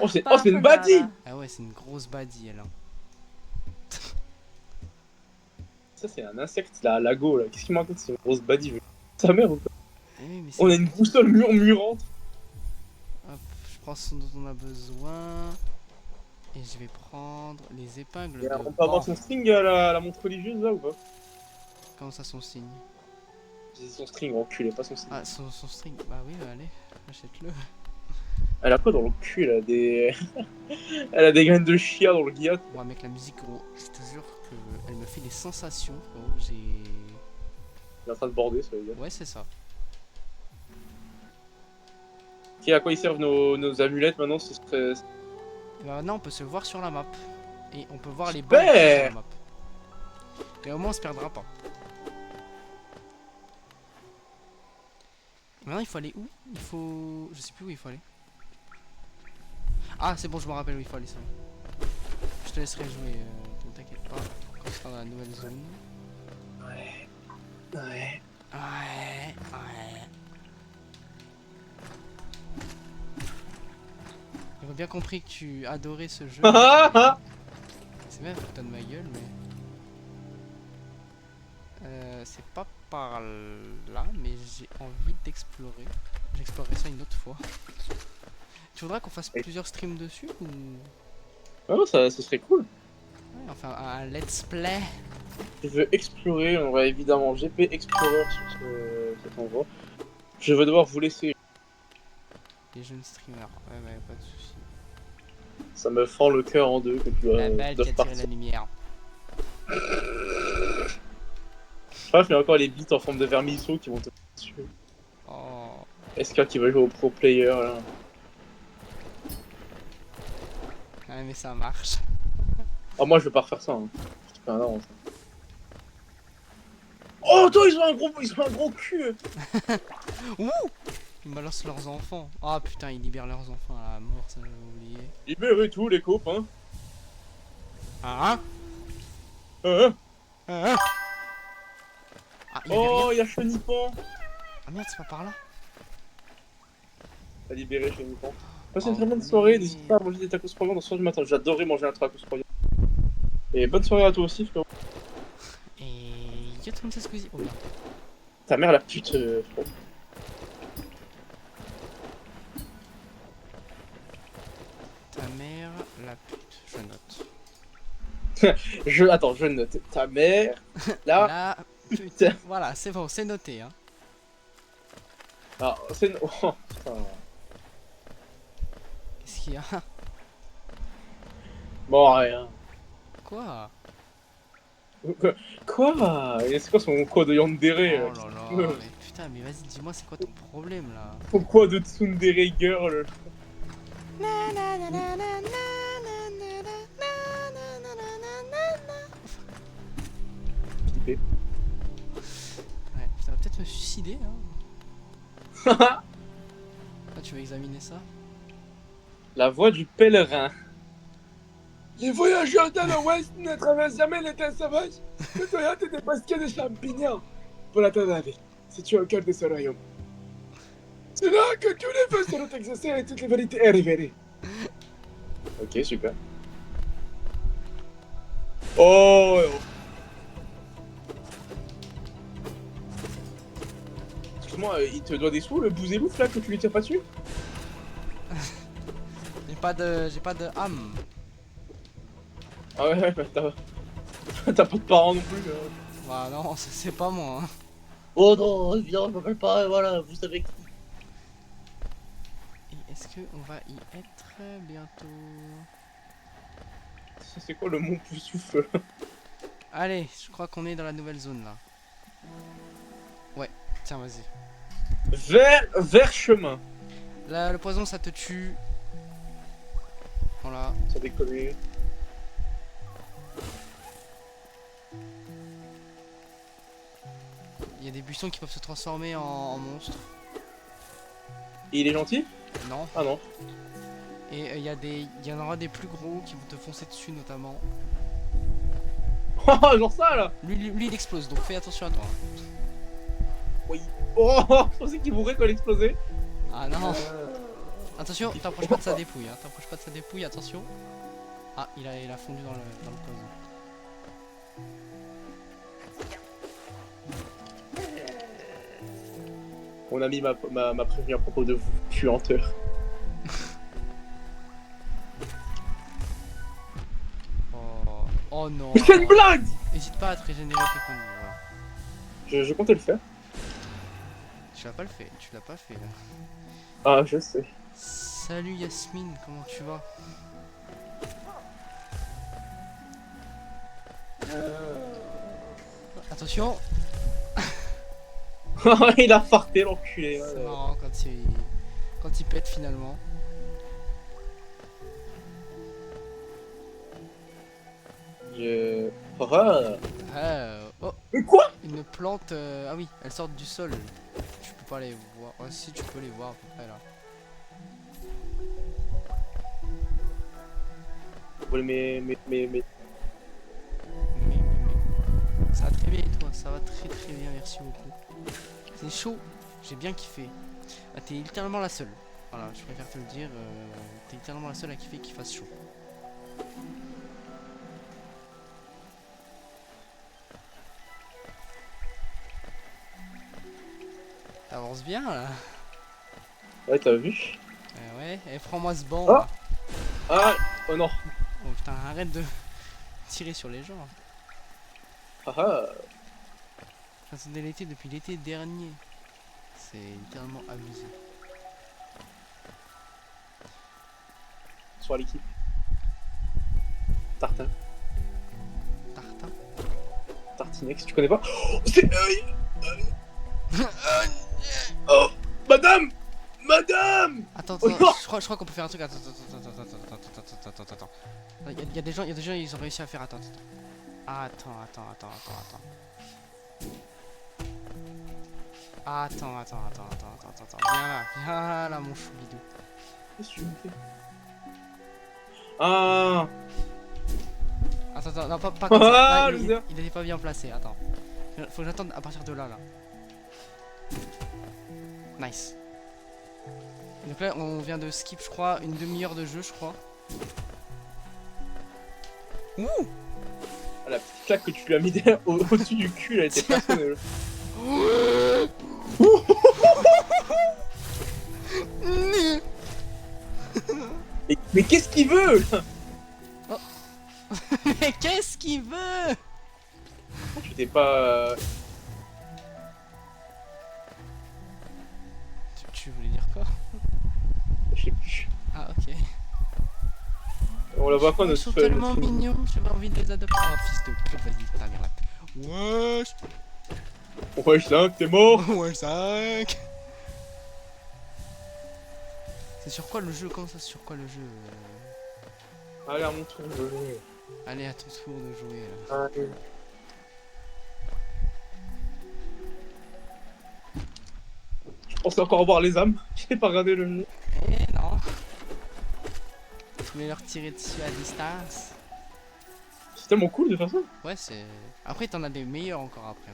Oh, c'est une baddie! Ah ouais c'est une grosse baddie elle. Hein. Ça, c'est un insecte, la lago là. Qu'est-ce qu'il me raconte? C'est une grosse baddie. Sa mère ou quoi? Eh oui, mais On a une boussole murmurante. Hop, je prends ce dont on a besoin. Et je vais prendre les épingles. On peut avoir son string à la montre religieuse là ou pas? Comment ça son signe? C'est son string, enculé, pas son string. Ah son string. Bah oui allez, achète-le. Elle a quoi dans le cul? Elle a des... Elle a des graines de chia dans le guillat. Ouais mec la musique gros, je te jure qu'elle me fait des sensations. Oh j'ai... Il est en train de border, ça veut dire. Ouais c'est ça. Ok, à quoi ils servent nos amulettes maintenant? Ce serait... Et bah maintenant on peut se voir sur la map. Et on peut voir les Super. bords sur la map. Et au moins on se perdra pas. Maintenant il faut aller où? Il faut... Je sais plus où il faut aller. Ah c'est bon je me rappelle où il faut aller ça. Je te laisserai jouer, ne t'inquiète pas. Quand tu seras dans la nouvelle zone. Ouais. Ouais. J'avais bien compris que tu adorais ce jeu. C'est bien, foutais de ma gueule, mais... c'est pas par là, mais j'ai envie d'explorer. J'explorerai ça une autre fois. Tu voudrais qu'on fasse plusieurs streams dessus ou... Ah non, ça serait cool. Ouais, enfin un let's play. Je veux explorer, on va évidemment GP Explorer sur cet endroit. Je vais devoir vous laisser. Les jeunes streamers, ouais, pas de soucis. Ça me fend le cœur en deux que tu La balle qui dois a tiré partir. la lumière. Bref, il y a encore les bits en forme de vermisseau qui vont te dessus. Oh. Est-ce qu'il y a qui va jouer au pro player là? Ouais, mais ça marche. Ah, moi je veux pas refaire ça. Hein. Je te fais un avance. Oh, toi, ils ont un gros cul! Ouh! Ils balancent leurs enfants. Ah putain, ils libèrent leurs enfants à la mort, ça j'avais oublié. Libérez tous les copains. Hein? Hein? Hein? Ah, il y avait Oh, rien. il y a Chenipan. Ah merde, c'est pas par là. T'as libéré Chenipan. Passez une Oh, très bonne soirée. mais- N'hésite pas à manger des tacos royaux dans 1h du matin. J'adorais manger un tacos royaux. Et bonne soirée à toi aussi, frérot. Et yo tout le monde Squeezie. Oh merde. Ta mère la pute, frérot. Ta mère, la pute, je note. Attends, je note. Ta mère, là. La pute. Voilà, c'est bon, c'est noté. Hein. Ah, c'est. Oh, putain. Qu'est-ce qu'il y a? Bon, rien. Quoi? Quoi? Et c'est quoi son quoi de Yandere? Oh là là, mais putain, mais vas-y, dis-moi, c'est quoi ton problème là? Pourquoi de Tsundere Girl? Flippé. Ouais, ça va peut-être me suicider. Hein. Ah, tu vas examiner ça? La voix du pèlerin. Les voyageurs dans l'ouest ne traversent jamais les terres sauvages. Le Toyota était masqué de champignons. Pour la terre vie, située au cœur de ce royaume. C'est là que tous les feux seront exaucés et toute la vérité est révélée. Ok, super. Oh, excuse-moi, il te doit des sous le bousélouf là que tu lui tires pas dessus? J'ai pas de âme. Ah ouais, bah t'as pas de parents non plus. Bah non, c'est pas moi. Hein. Oh non, évidemment, je m'appelle pas, voilà, vous savez qui. Et est-ce que on va y être bientôt? C'est quoi le mont Poussoufle? Allez, je crois qu'on est dans la nouvelle zone là. Ouais, tiens, vas-y. Vers chemin. Là, le poison ça te tue. Voilà. Ça décolle. Il y a des buissons qui peuvent se transformer en monstres. Et il est gentil? Non. Ah non. Et il y en aura des plus gros qui vont te foncer dessus notamment. Oh, genre ça là. Lui il explose, donc fais attention à toi. Oui. Oh, je pensais qu'il mourrait quand il explosait. Ah non. Attention, t'approches pas de sa dépouille. Hein. T'approches pas de sa dépouille, attention. Ah, il a fondu dans le poison. Mon ami m'a prévenu à propos de vous, puanteur. Oh non. Mais c'est une blague! N'hésite pas à te régénérer tes points de vie, voilà. Je comptais le faire. Tu l'as pas le fait, tu l'as pas fait là. Ah, je sais. Salut Yasmine, comment tu vas? Attention, Il a farté l'enculé. c'est marrant quand il pète finalement. Oh, Mais quoi? une plante. Ah oui, elles sortent du sol. Tu peux pas les voir. Ah, si, tu peux les voir à peu près là. Ouais, mais... Mais. Ça va très bien et toi? Ça va très bien, merci beaucoup. C'est chaud, j'ai bien kiffé. Ah, t'es littéralement la seule. Voilà, je préfère te le dire. T'es littéralement la seule à kiffer qu'il fasse chaud. T'avances bien là. Ouais, t'as vu? Ouais, et prends-moi ce banc. Oh. Là. Ah, oh non. Oh putain, arrête de tirer sur les gens. Ah ah. J'attendais l'été depuis l'été dernier. C'est littéralement abusé. Sur l'équipe. Tartin. Tartin. Tartinex, tu connais pas? Oh, c'est. Oh, madame! Madame! Attends, Oh, attends, non. je crois qu'on peut faire un truc. Attends. Il y a des gens, ils ont réussi à faire. Attends. Viens là, mon choubidou. Qu'est-ce que tu me fais? Ah! Attends, non, pas comme ça. Ah, Là, loser. il était pas bien placé. Attends. Faut que j'attende à partir de là. Nice. Donc là, on vient de skip, je crois, une demi-heure de jeu, je crois. Ouh! Ah, la petite claque que tu lui as mis derrière, au-dessus du cul, elle était personnelle. Mais qu'est-ce qu'il veut là? Mais qu'est-ce qu'il veut? Tu t'es pas. Tu voulais dire quoi? Je sais plus. Ah, ok. On la voit pas Ils notre sont fun. tellement mignons, j'avais envie de les adopter. Oh, fils de pute, vas-y, ta mère là. Wesh! Pourquoi je sais t'es mort? Ouais, 5. C'est sur quoi le jeu? Comment ça, c'est sur quoi le jeu? Allez, à mon tour de jouer. Allez, à ton tour de jouer. Là. Allez. Je pensais encore voir les âmes. J'ai pas regardé le jeu. Eh non. Je voulais leur tirer dessus à distance. C'est tellement cool de faire ça. Ouais, c'est. Après, t'en as des meilleurs encore après.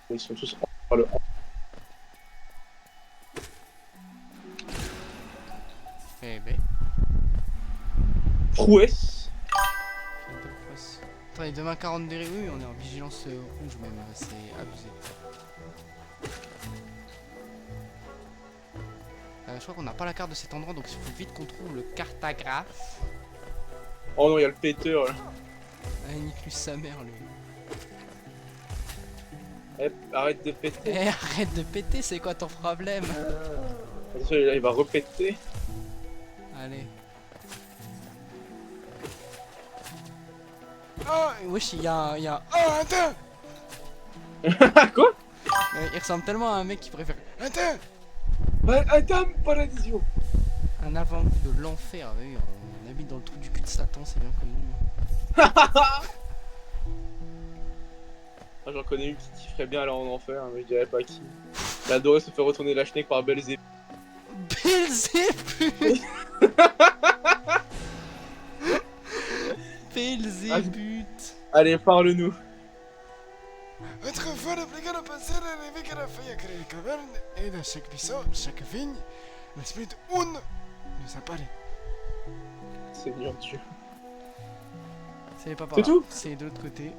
Ils sont tous par le. Eh ben. Prouesse. Attendez, demain 40 degrés, oui, on est en vigilance rouge même, c'est abusé. Je crois qu'on n'a pas la carte de cet endroit, donc il faut vite qu'on trouve le cartographe. Oh non, il y a le péteur là. Ah, il nique lui sa mère, lui. Eh, arrête de péter. Eh, arrête de péter, c'est quoi ton problème? Attention, là, il va repéter. Allez. Oh, wesh, il y a un... Oh, attends! Quoi? Il ressemble tellement à un mec qui préfère Attends! Ouais, attends, Paradisio. un avant-goût de l'enfer. Oui, on habite dans le trou du cul de Satan, c'est bien connu. Ah, j'en connais une qui ferait bien aller en enfer, mais je dirais pas qui. Elle adorait se faire retourner la schneck par Belzébuth. Belzébuth. Belzébuth. Allez, parle-nous. Autrefois, le plus grand passeur rêvait qu'elle a failli créer une caverne, et dans chaque buisson, chaque vigne, l'esprit de Un nous apparaît. Seigneur Dieu. C'est pas par C'est là. tout? C'est de l'autre côté.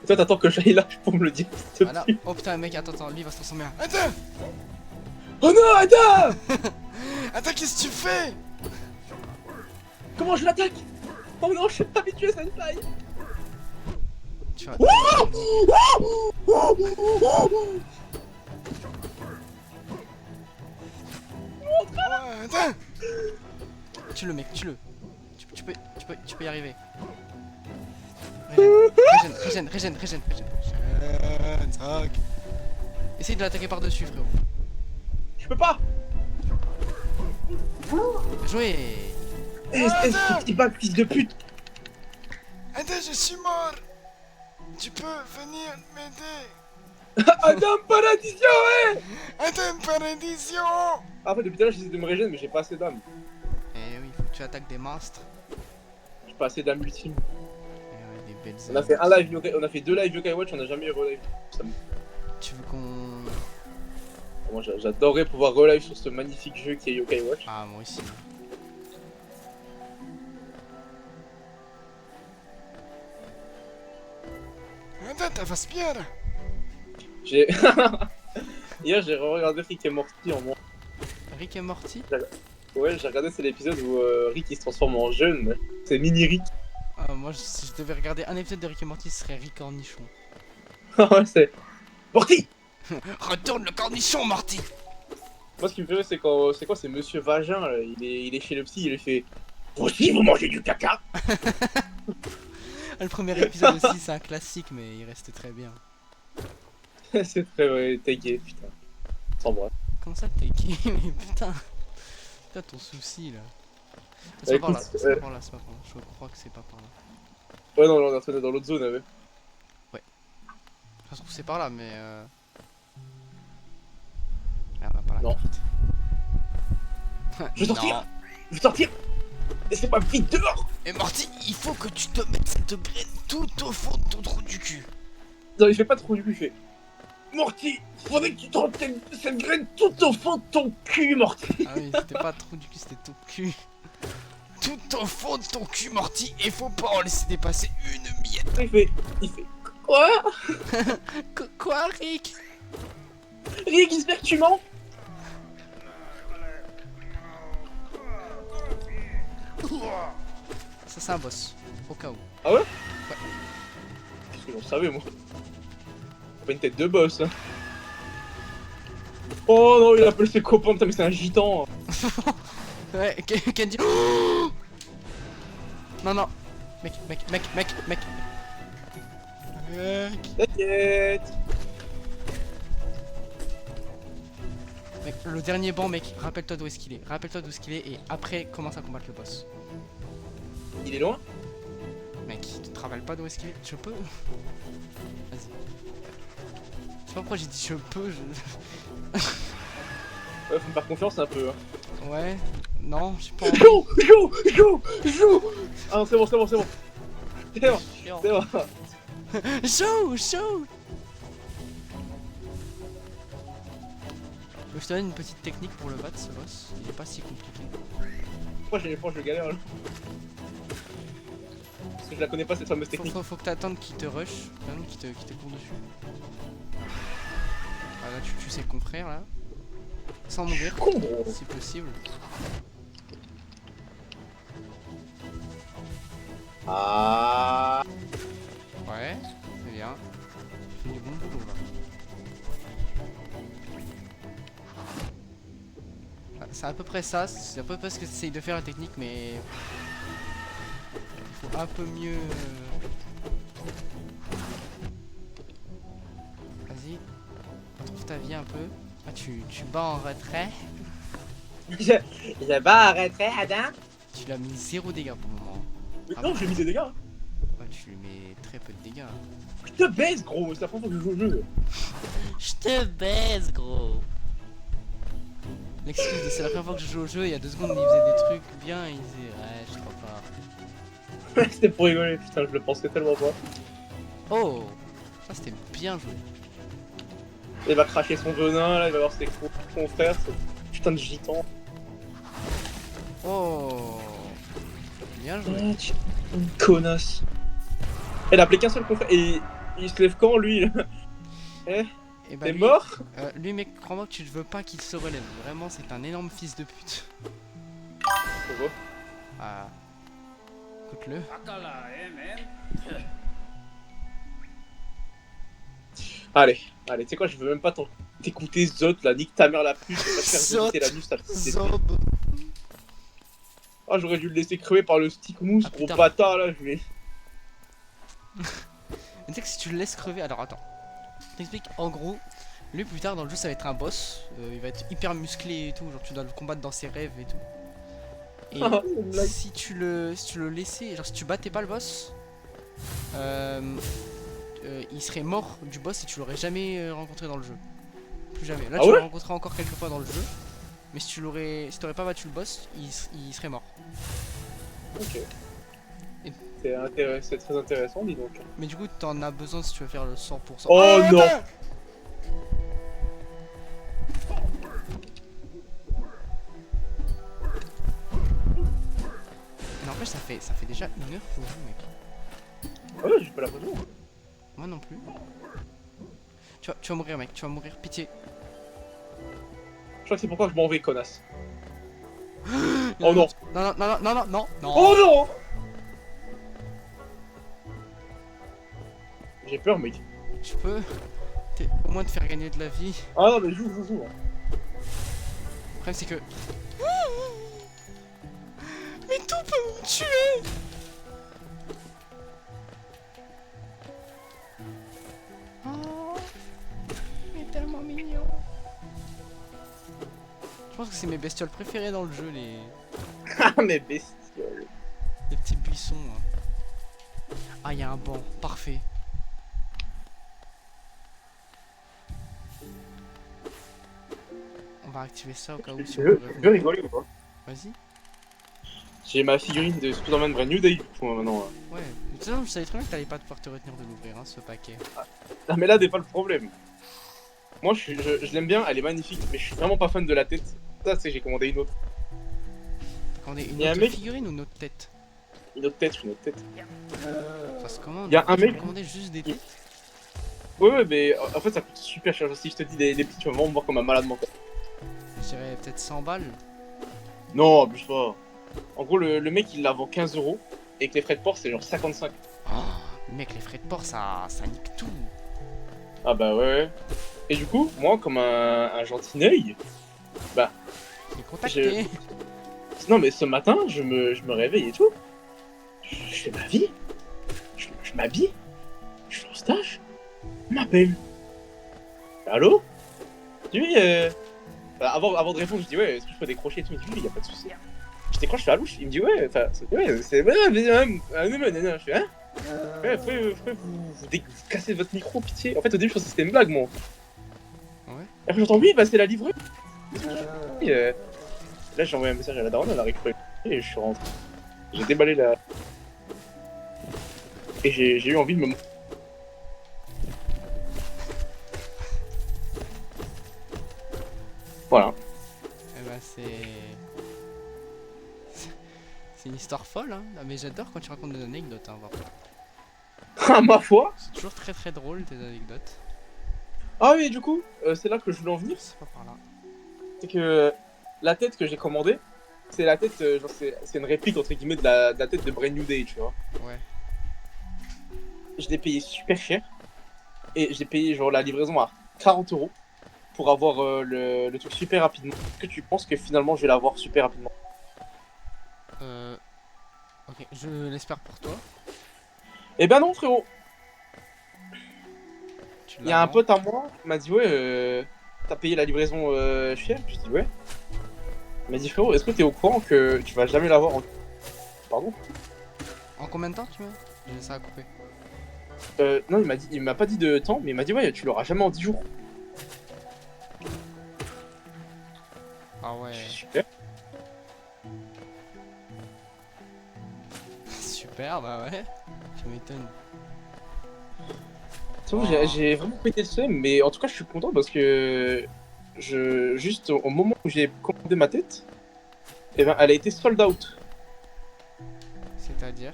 Et toi, t'attends que j'aille là pour me le dire, s'il te Voilà. plaît. Oh putain, mec, attends, lui il va se transformer en... Attends! Oh non, attends! Attends, qu'est-ce que tu fais? Comment je l'attaque? Oh non, je suis pas habitué à cette taille. Tu vas... Oh, attends! Tue-le, mec, tue-le. Tu peux y arriver. Régène. Tac. Essaye de l'attaquer par-dessus, frérot. Je peux pas. Jouez. Petit bac, fils de pute. Attends, je suis mort! Tu peux venir m'aider? Adam Paradisio, ouais. Attends, Paradisio! En fait, depuis tout à l'heure, j'essaie de me régénérer, mais j'ai pas assez d'âme. Eh oui, faut que tu attaques des monstres. J'ai pas assez d'âme ultime. Eh ouais, des belles On a fait un live yokai, on a fait 2 lives Yokai Watch, on a jamais eu relive. Tu veux qu'on... Moi, j'adorerais pouvoir relive sur ce magnifique jeu qui est Yokai Watch. Ah, moi aussi. tête, elle va se bien là. J'ai... Hier, j'ai regardé Rick et Morty en moi. Rick et Morty? Ouais, j'ai regardé, c'est l'épisode où Rick il se transforme en jeune. C'est mini Rick. Ah, moi, si je devais regarder un épisode de Rick et Morty, ce serait Rick Cornichon. Ouais, c'est... Morty. Retourne le cornichon, Morty! Moi, ce qui me fait rire, c'est quand... C'est quoi, c'est Monsieur Vagin, là. Il est chez le psy, il lui fait... Vous aussi, vous mangez du caca. Le premier épisode aussi, c'est un classique, mais il reste très bien. C'est très ouais, tagué, putain. Sans bras. Comment ça, t'es gay? Mais putain! Putain, ton souci là. C'est pas par là, Écoute, c'est pas par là, c'est pas par là. Je crois que c'est pas par là. Ouais, non, on est retourné dans l'autre zone, ouais. Ça se trouve, c'est par là, mais Merde, pas là. Non. Je vais sortir! Je vais sortir! Laissez-moi vite dehors! Et Morty, il faut que tu te mettes cette graine tout au fond de ton trou du cul. Non, il fait pas trop du cul, il fait... Morty, faudrait que tu te retiennes cette graine tout au fond de ton cul, Morty! Ah oui, c'était pas trou du cul, c'était ton cul. Tout au fond de ton cul, Morty, et faut pas en laisser dépasser une miette. Il fait... Quoi? Quoi, Rick? Rick, j'espère que tu mens! Ça, c'est un boss, au cas où. Ah ouais? Ouais. Qu'est-ce que j'en savais, moi? Pas une tête de boss, hein. Oh non, il appelle ses copains, putain, mais c'est un gitan! Ouais, Kenji. Non, non. Mec. T'inquiète! Mec, le dernier banc, mec, rappelle-toi d'où est-ce qu'il est. Rappelle-toi d'où est-ce qu'il est et après commence à combattre le boss. Il est loin? Mec, tu te rappelles pas d'où est-ce qu'il est? Je peux? Vas-y. Je sais pas pourquoi j'ai dit je peux, Ouais, faut me faire confiance un peu, hein. Ouais, non, j'ai pas envie. Joue! Ah non, c'est bon. C'est bon. Show! Je te donne une petite technique pour le battre, ce boss. Il est pas si compliqué. Moi, je galère, là. Parce que je la connais pas, cette fameuse technique. Faut que t'attendes qu'il te rush, qu'il te court dessus. Ah là, tu sais le confrère, là. Sans mourir, Con, gros. si possible. Ah. Ouais, c'est bien. Tu fais du bon boulot, là. C'est à peu près ça, c'est à peu près ce que tu essayes de faire la technique, mais il faut un peu mieux. Vas-y, retrouve ta vie un peu. Ah, tu bats en retrait. Je bats en retrait, Adam. Tu l'as mis 0 dégâts pour le moment. Ah Non, bon? j'ai mis des dégâts. Ouais, tu lui mets très peu de dégâts. Je te baise, gros. C'est la première fois que je joue au jeu. Je te baise, gros. L'excuse de c'est la première fois que je joue au jeu, il y a 2 secondes il faisait des trucs bien et il disait ouais, je crois pas. C'était pour rigoler, putain, je le pensais tellement pas. Oh, ça c'était bien joué. Il va cracher son venin, là, il va voir ses confrères, ce putain de gitan. Oh, bien joué. Une connasse. Elle a appelé qu'un seul confrère. Et il se lève quand, lui, là? Et bah, T'es lui, mort? lui, mec, crois-moi que tu ne veux pas qu'il se relève. Vraiment, c'est un énorme fils de pute. Pourquoi? Ah, écoute-le. Allez, tu sais quoi, je veux même pas t'écouter, Zot, là, nique ta mère la pute, je vais pas te faire Zot. visiter la nuit, ça te fait- Zob. Ah, j'aurais dû le laisser crever par le stick mousse, Ah, gros putain. bâtard, là, je vais... Tu sais que si tu le laisses crever, alors attends. Je t'explique, en gros, lui plus tard dans le jeu ça va être un boss. Il va être hyper musclé et tout, genre tu dois le combattre dans ses rêves et tout. Et C'est une blague. si tu le laissais, genre si tu battais pas le boss, il serait mort du boss et tu l'aurais jamais rencontré dans le jeu. Plus jamais. Là Ah tu ouais l'as rencontré encore quelques fois dans le jeu. Mais si t'aurais pas battu le boss, il serait mort. Ok. Et- C'est très intéressant, dis donc. Mais du coup t'en as besoin si tu veux faire le 100%. Oh non! attends. Mais n'empêche ça fait déjà 1 heure que vous jouez, mec. Ah ouais, j'ai pas l'impression. Moi non plus. Tu vas mourir, mec, tu vas mourir, pitié. Je crois que c'est pourquoi je m'en vais, connasse. Oh non. Non, non, non, non, non, non, non. Oh non. J'ai peur, mec. Je peux au moins te faire gagner de la vie. Ah non, mais joue. Le problème, c'est que. Mais tout peut me tuer. Oh, il est tellement mignon. Je pense que c'est mes bestioles préférées dans le jeu, les Ah, mes bestioles. petits buissons. Hein. Ah, il y a un banc, parfait. On va activer ça au cas où si Tu on veux peut tu veux revenir. rigoler ou pas? Vas-y. J'ai ma figurine de Spider-Man Brand New Day du coup maintenant. Ouais. De toute façon, je savais très bien que t'allais pas pouvoir te retenir de l'ouvrir, hein, ce paquet. Ah, mais là, n'est pas le problème. Moi, je l'aime bien, elle est magnifique, mais je suis vraiment pas fan de la tête. Ça, c'est j'ai commandé une autre. T'as commandé une Y a un autre mec- figurine ou une autre tête? Une autre tête, une autre tête. Ça se commande. Y a un Tu peux mec- commander juste des têtes? Ouais, mais en fait, ça coûte super cher. Si je te dis les prix, tu vas vraiment me voir comme un malade mental. Je dirais peut-être 100 balles. Non, abuse pas. En gros, le mec, il la vend 15 € et que les frais de port, c'est genre 55. Oh, mec, les frais de port, ça nique tout. Ah bah ouais. Et du coup, moi, comme un gentil œil, J'ai contacté. non, mais ce matin, je me réveille et tout. Je fais ma vie. Je m'habille. Je suis au stage. On m'appelle. Allô? Oui, avant de répondre, je dis ouais, est-ce que je peux décrocher et tout? Il me dit oui, y a pas de souci. Je décroche, je fais la louche. Il me dit ouais, enfin, c'est ouais, mais je fais hein? Ouais, après, vous cassez votre micro, pitié. En fait, au début, je pensais que c'était une blague, moi. Ouais. Et après, j'entends oui, bah c'est la livreuse. Et, là, j'ai envoyé un message à la daronne, elle a récupéré et je suis rentré. J'ai déballé la. Et j'ai eu envie de me. Voilà. Eh ben, c'est une histoire folle, hein. Ah, mais j'adore quand tu racontes des anecdotes, hein, voir. Ah, ma foi. C'est toujours très très drôle tes anecdotes. Ah oui, du coup, c'est là que je voulais en venir. C'est pas par là. C'est que la tête que j'ai commandée, c'est la tête, genre c'est une réplique entre guillemets de la tête de Brand New Day, tu vois. Ouais. Je l'ai payé super cher et j'ai payé genre la livraison à 40 € pour avoir le truc super rapidement. Est-ce que tu penses que finalement je vais l'avoir super rapidement? Ok, je l'espère pour toi. Eh ben non, frérot. Tu Il y a un l'as, pote à moi qui m'a dit ouais, t'as payé la livraison chère? Je dis ouais. Il m'a dit frérot, est-ce que t'es au courant que tu vas jamais l'avoir en... Pardon? En combien de temps tu veux? J'ai ça à couper. Non, il m'a pas dit de temps, mais il m'a dit ouais, tu l'auras jamais en 10 jours. Ah ouais. Je suis super. Super, bah ouais. Tu m'étonnes. C'est bon, j'ai vraiment pété le seum, mais en tout cas, je suis content parce que juste au moment où j'ai commandé ma tête, eh ben, elle a été sold out. C'est-à-dire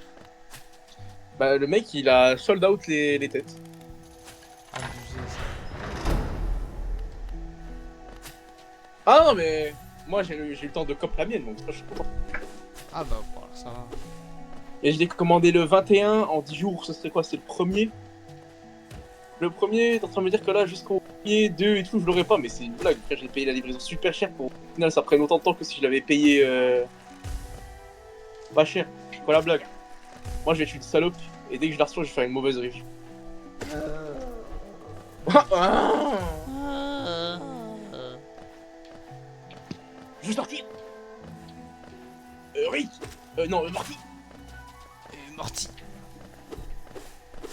Bah, le mec, il a sold out les têtes. abusé ça. Ah non, mais moi, j'ai eu le temps de cop la mienne, donc ça, je suis content. Ah bah voilà, ça va. Et je l'ai commandé le 21 en 10 jours, ce serait quoi? C'est le premier? Le premier, t'es en train de me dire que là, jusqu'au premier, 2 et tout, je l'aurais pas, mais c'est une blague. Après, j'ai payé la livraison super cher pour au final, ça prenne autant de temps que si je l'avais payé pas cher. C'est quoi la blague? Moi, je vais être une salope, et dès que je la reçois, je vais faire une mauvaise review. Je veux sortir. Rick. Non, Morty. Morty.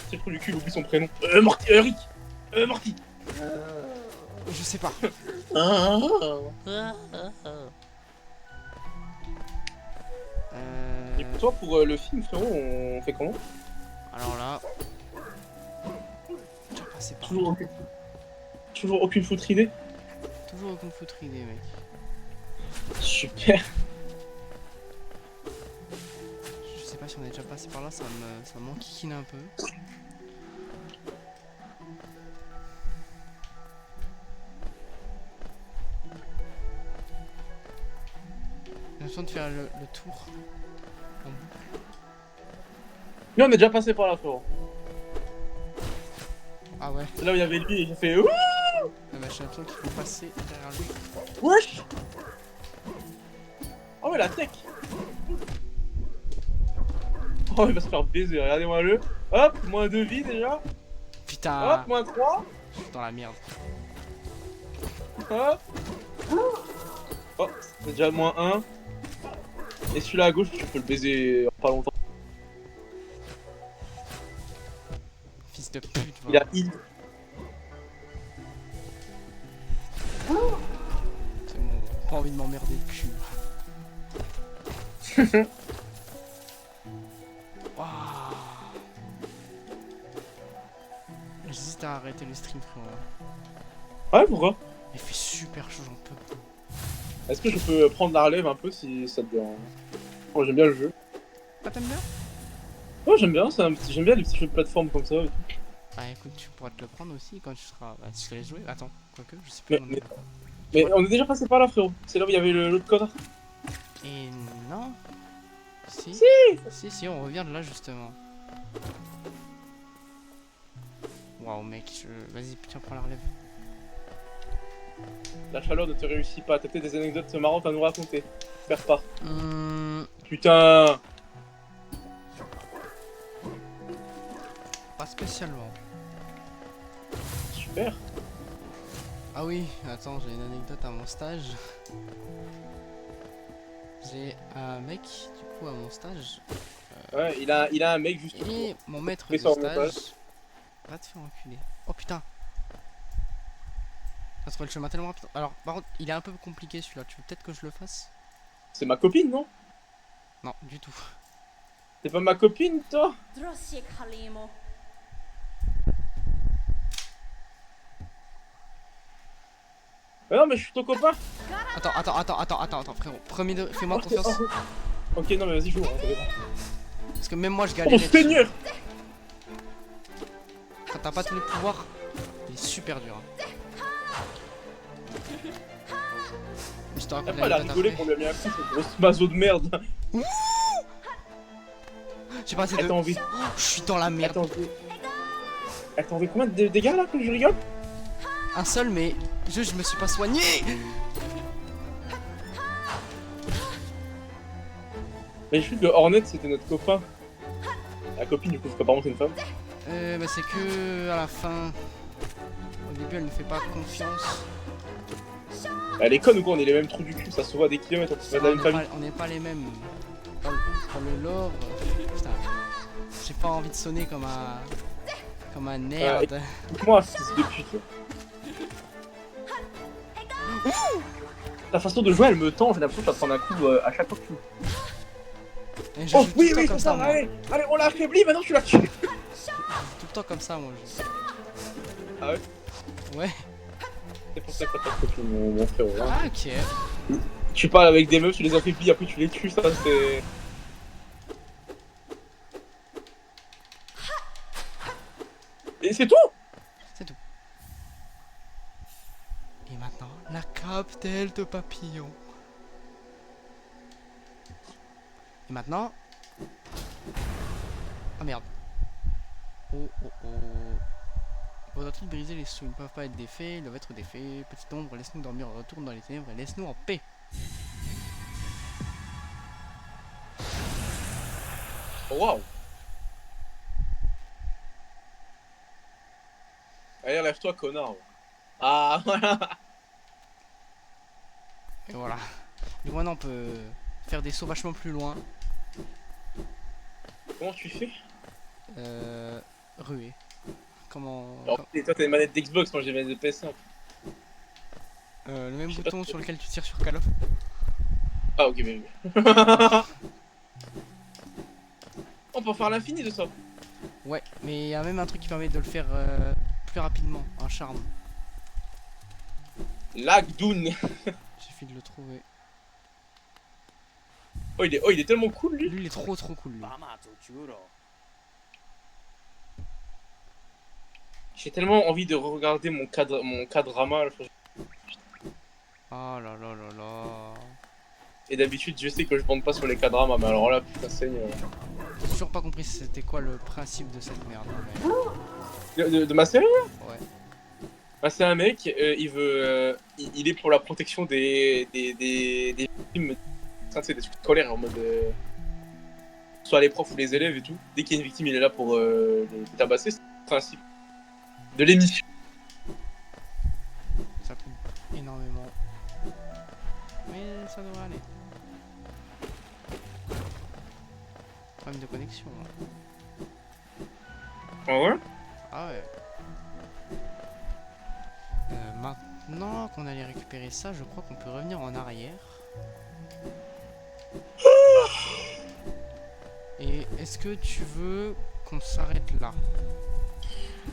C'est le trou du cul, il oublie son prénom. Morty, Rick. Morty. Je sais pas. Et pour toi, pour le film, frérot, on fait comment? Alors là. Tu vas passer par Toujours aucune foutre idée. toujours aucune foutre idée, mec. Super. Je sais pas si on est déjà passé par là, ça m'enquiquine un peu. l'impression de faire le tour. En boucle. Lui, on est déjà passé par là, frérot. Ah ouais. C'est là où il y avait lui et j'ai fait ouh. Ah bah, j'ai l'impression qu'il faut passer derrière lui. Wesh. Oh ouais, la tech. Oh, il va se faire baiser, regardez-moi le. Hop, moins 2 vies déjà. Putain, Hop, moins 3. je suis dans la merde. Hop. Oh, c'est déjà moins 1. Et celui-là à gauche, tu peux le baiser en pas longtemps. Fils de pute. Il a Voilà. heal. C'est bon, pas envie de m'emmerder le cul. Waouh. J'hésite à arrêter le stream, frérot. Ouais, pourquoi? Il fait super chaud, j'en peux plus. Est-ce que je peux prendre la relève un peu si ça te dérange? Oh, j'aime bien le jeu. Ah, t'aimes bien? Oh, j'aime bien, j'aime bien les petits jeux de plateforme comme ça. Bah écoute, tu pourras te le prendre aussi quand tu seras. Bah, si je te laisse jouer. Attends, quoique, je sais plus. Mais on est déjà passé par là, frérot. C'est là où il y avait l'autre connard. Et non. Si. Si, on revient de là justement. Waouh, mec, vas-y, tiens, prends la relève. La chaleur ne te réussit pas. T'as peut-être des anecdotes marrantes à nous raconter. Faire part. Putain. Pas spécialement. Super. Ah oui, attends, j'ai une anecdote à mon stage. J'ai un mec, du coup, à mon stage. Ouais, il a un mec juste. Et mon maître Fais de ça en stage. montage. Va te faire enculer. Oh putain. Ça se fait le chemin tellement rapide. Alors, par contre, il est un peu compliqué celui-là. Tu veux peut-être que je le fasse? C'est ma copine, non? Non, du tout. T'es pas ma copine, toi? Mais non, mais je suis ton copain. Attends, frérot. Fais-moi confiance. Ok, non, mais vas-y, joue. Hein, Parce que même moi, je oh, galère. Seigneur! Quand t'as pas tous les pouvoirs, il est super dur. Hein. Je te raconte Après, elle a rigolé qu'on lui a mis un coup, cette grosse mazo de merde. J'ai pas assez Elle de. t'a envie. Je suis dans la merde. Elle t'a envie combien de dégâts là que je rigole? Un seul, mais je me suis pas soigné. Mais je suis que Hornet c'était notre copain. La copine, du coup, c'est pas vraiment une femme. Bah c'est que à la fin. Au début, elle ne fait pas confiance. Elle est conne ou quoi? On est les mêmes trous du cul, ça se voit à des kilomètres, on peut pas de la même famille. On n'est pas les mêmes. Dans le lore. Putain. J'ai pas envie de sonner comme un. Comme un nerd. Écoute-moi, fils de pute. Ta façon de jouer, elle me tend, j'ai l'impression que tu vas prendre un coup à chaque fois que tu. Et je Oh joue oui, tout le oui, temps c'est ça, moi. allez, on l'a affaibli, maintenant tu l'as tué. Tout le temps comme ça, moi. Ah ouais? Ouais. C'est pour ça que t'as pas de copine, mon frérot. Hein. Ah, ok. Tu parles avec des meufs, tu les affaiblis, après tu les tues, ça c'est. Et c'est tout? C'est tout. Et maintenant, la capitale de papillon. Et maintenant... Ah merde. Oh. Faudra-t-il briser les sceaux? Ils ne peuvent pas être défaits, ils doivent être défaits. Petite ombre, laisse-nous dormir, retourne dans les ténèbres et laisse-nous en paix. Oh, waouh! Allez, lève-toi, connard! Ah, voilà! Et voilà. Du coup, maintenant, on peut faire des sauts vachement plus loin. Comment tu fais? Ruer. Comment... Alors, toi t'as une manette d'Xbox, moi j'ai une manette de PS5. le même bouton sur lequel tu tires sur Call of. Ah, ok, mais. On peut faire l'infini de ça. Ouais, mais il y a même un truc qui permet de le faire plus rapidement, un charme. Lagdoon. Suffit de le trouver. Oh, il est tellement cool lui. Lui, il est trop cool. Lui. J'ai tellement envie de regarder mon K-drama. Oh là là là là. Et d'habitude, je sais que je bande pas sur les K-dramas, mais alors là, putain, saigne. J'ai toujours pas compris c'était quoi le principe de cette merde. Hein, De ma série? Ouais. Bah, c'est un mec, il veut. Il est pour la protection des victimes, tu sais, des trucs scolaires en mode. Soit les profs ou les élèves et tout. Dès qu'il y a une victime, il est là pour les tabasser. C'est le principe de l'émission. Ça coupe énormément. Mais ça devrait aller. Problème de connexion. Hein. Ah ouais? Ah ouais. Maintenant qu'on allait récupérer ça, je crois qu'on peut revenir en arrière. Et est-ce que tu veux qu'on s'arrête là?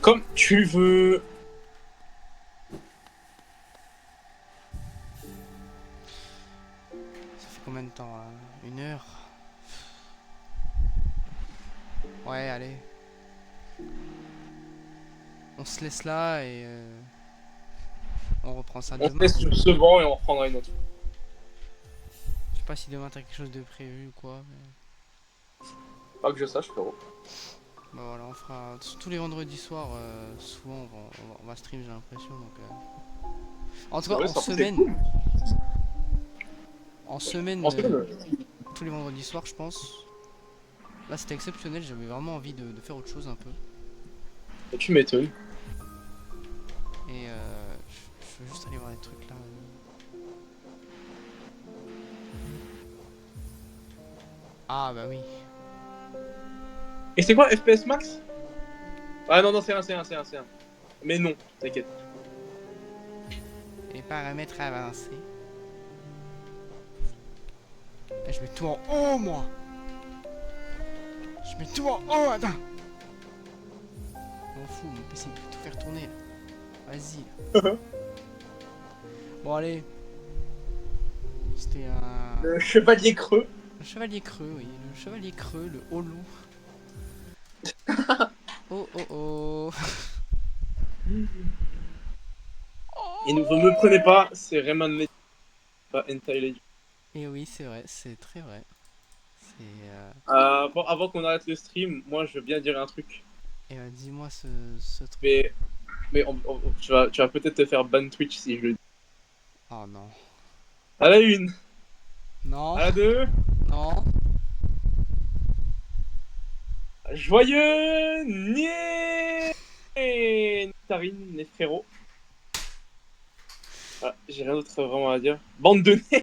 Comme tu veux. Ça fait combien de temps là? 1 heure? Ouais, allez. On se laisse là et on reprend ça On se demain. laisse sur ce banc et on reprendra une autre. Je sais pas si demain t'as quelque chose de prévu ou quoi. Mais... Pas que je sache, frérot. Bah voilà, on fera tous les vendredis soirs. Souvent on va stream, j'ai l'impression. Donc, en tout cas, Ouais, en ça, c'est semaine. cool. En semaine, En semaine, tous les vendredis soirs, je pense. Là, c'était exceptionnel. J'avais vraiment envie de faire autre chose un peu. tu m'étonnes. Et je veux juste aller voir les trucs là. Ah bah oui. Et c'est quoi FPS max? Ah non, non, c'est un. Mais non, t'inquiète. Les paramètres avancés. Et je mets tout en haut, moi. Je mets tout en haut, attends. Je m'en fous, mon PC il peut tout faire tourner. Vas-y. Bon, allez. C'était un... Le chevalier creux. Le chevalier creux, oui. Le chevalier creux, le haut loup. Oh, oh, oh. Et vous me prenez pas, c'est Rayman Legends, pas Hentai Legends. Et oui, c'est vrai, c'est très vrai. C'est... Avant qu'on arrête le stream, moi je veux bien dire un truc. Et dis-moi ce truc. Mais tu vas peut-être te faire ban Twitch si je le dis. Oh non. À la une, Non. à la deux. Non. Joyeux Nectarine, les frérots. Voilà, j'ai rien d'autre vraiment à dire. Bande de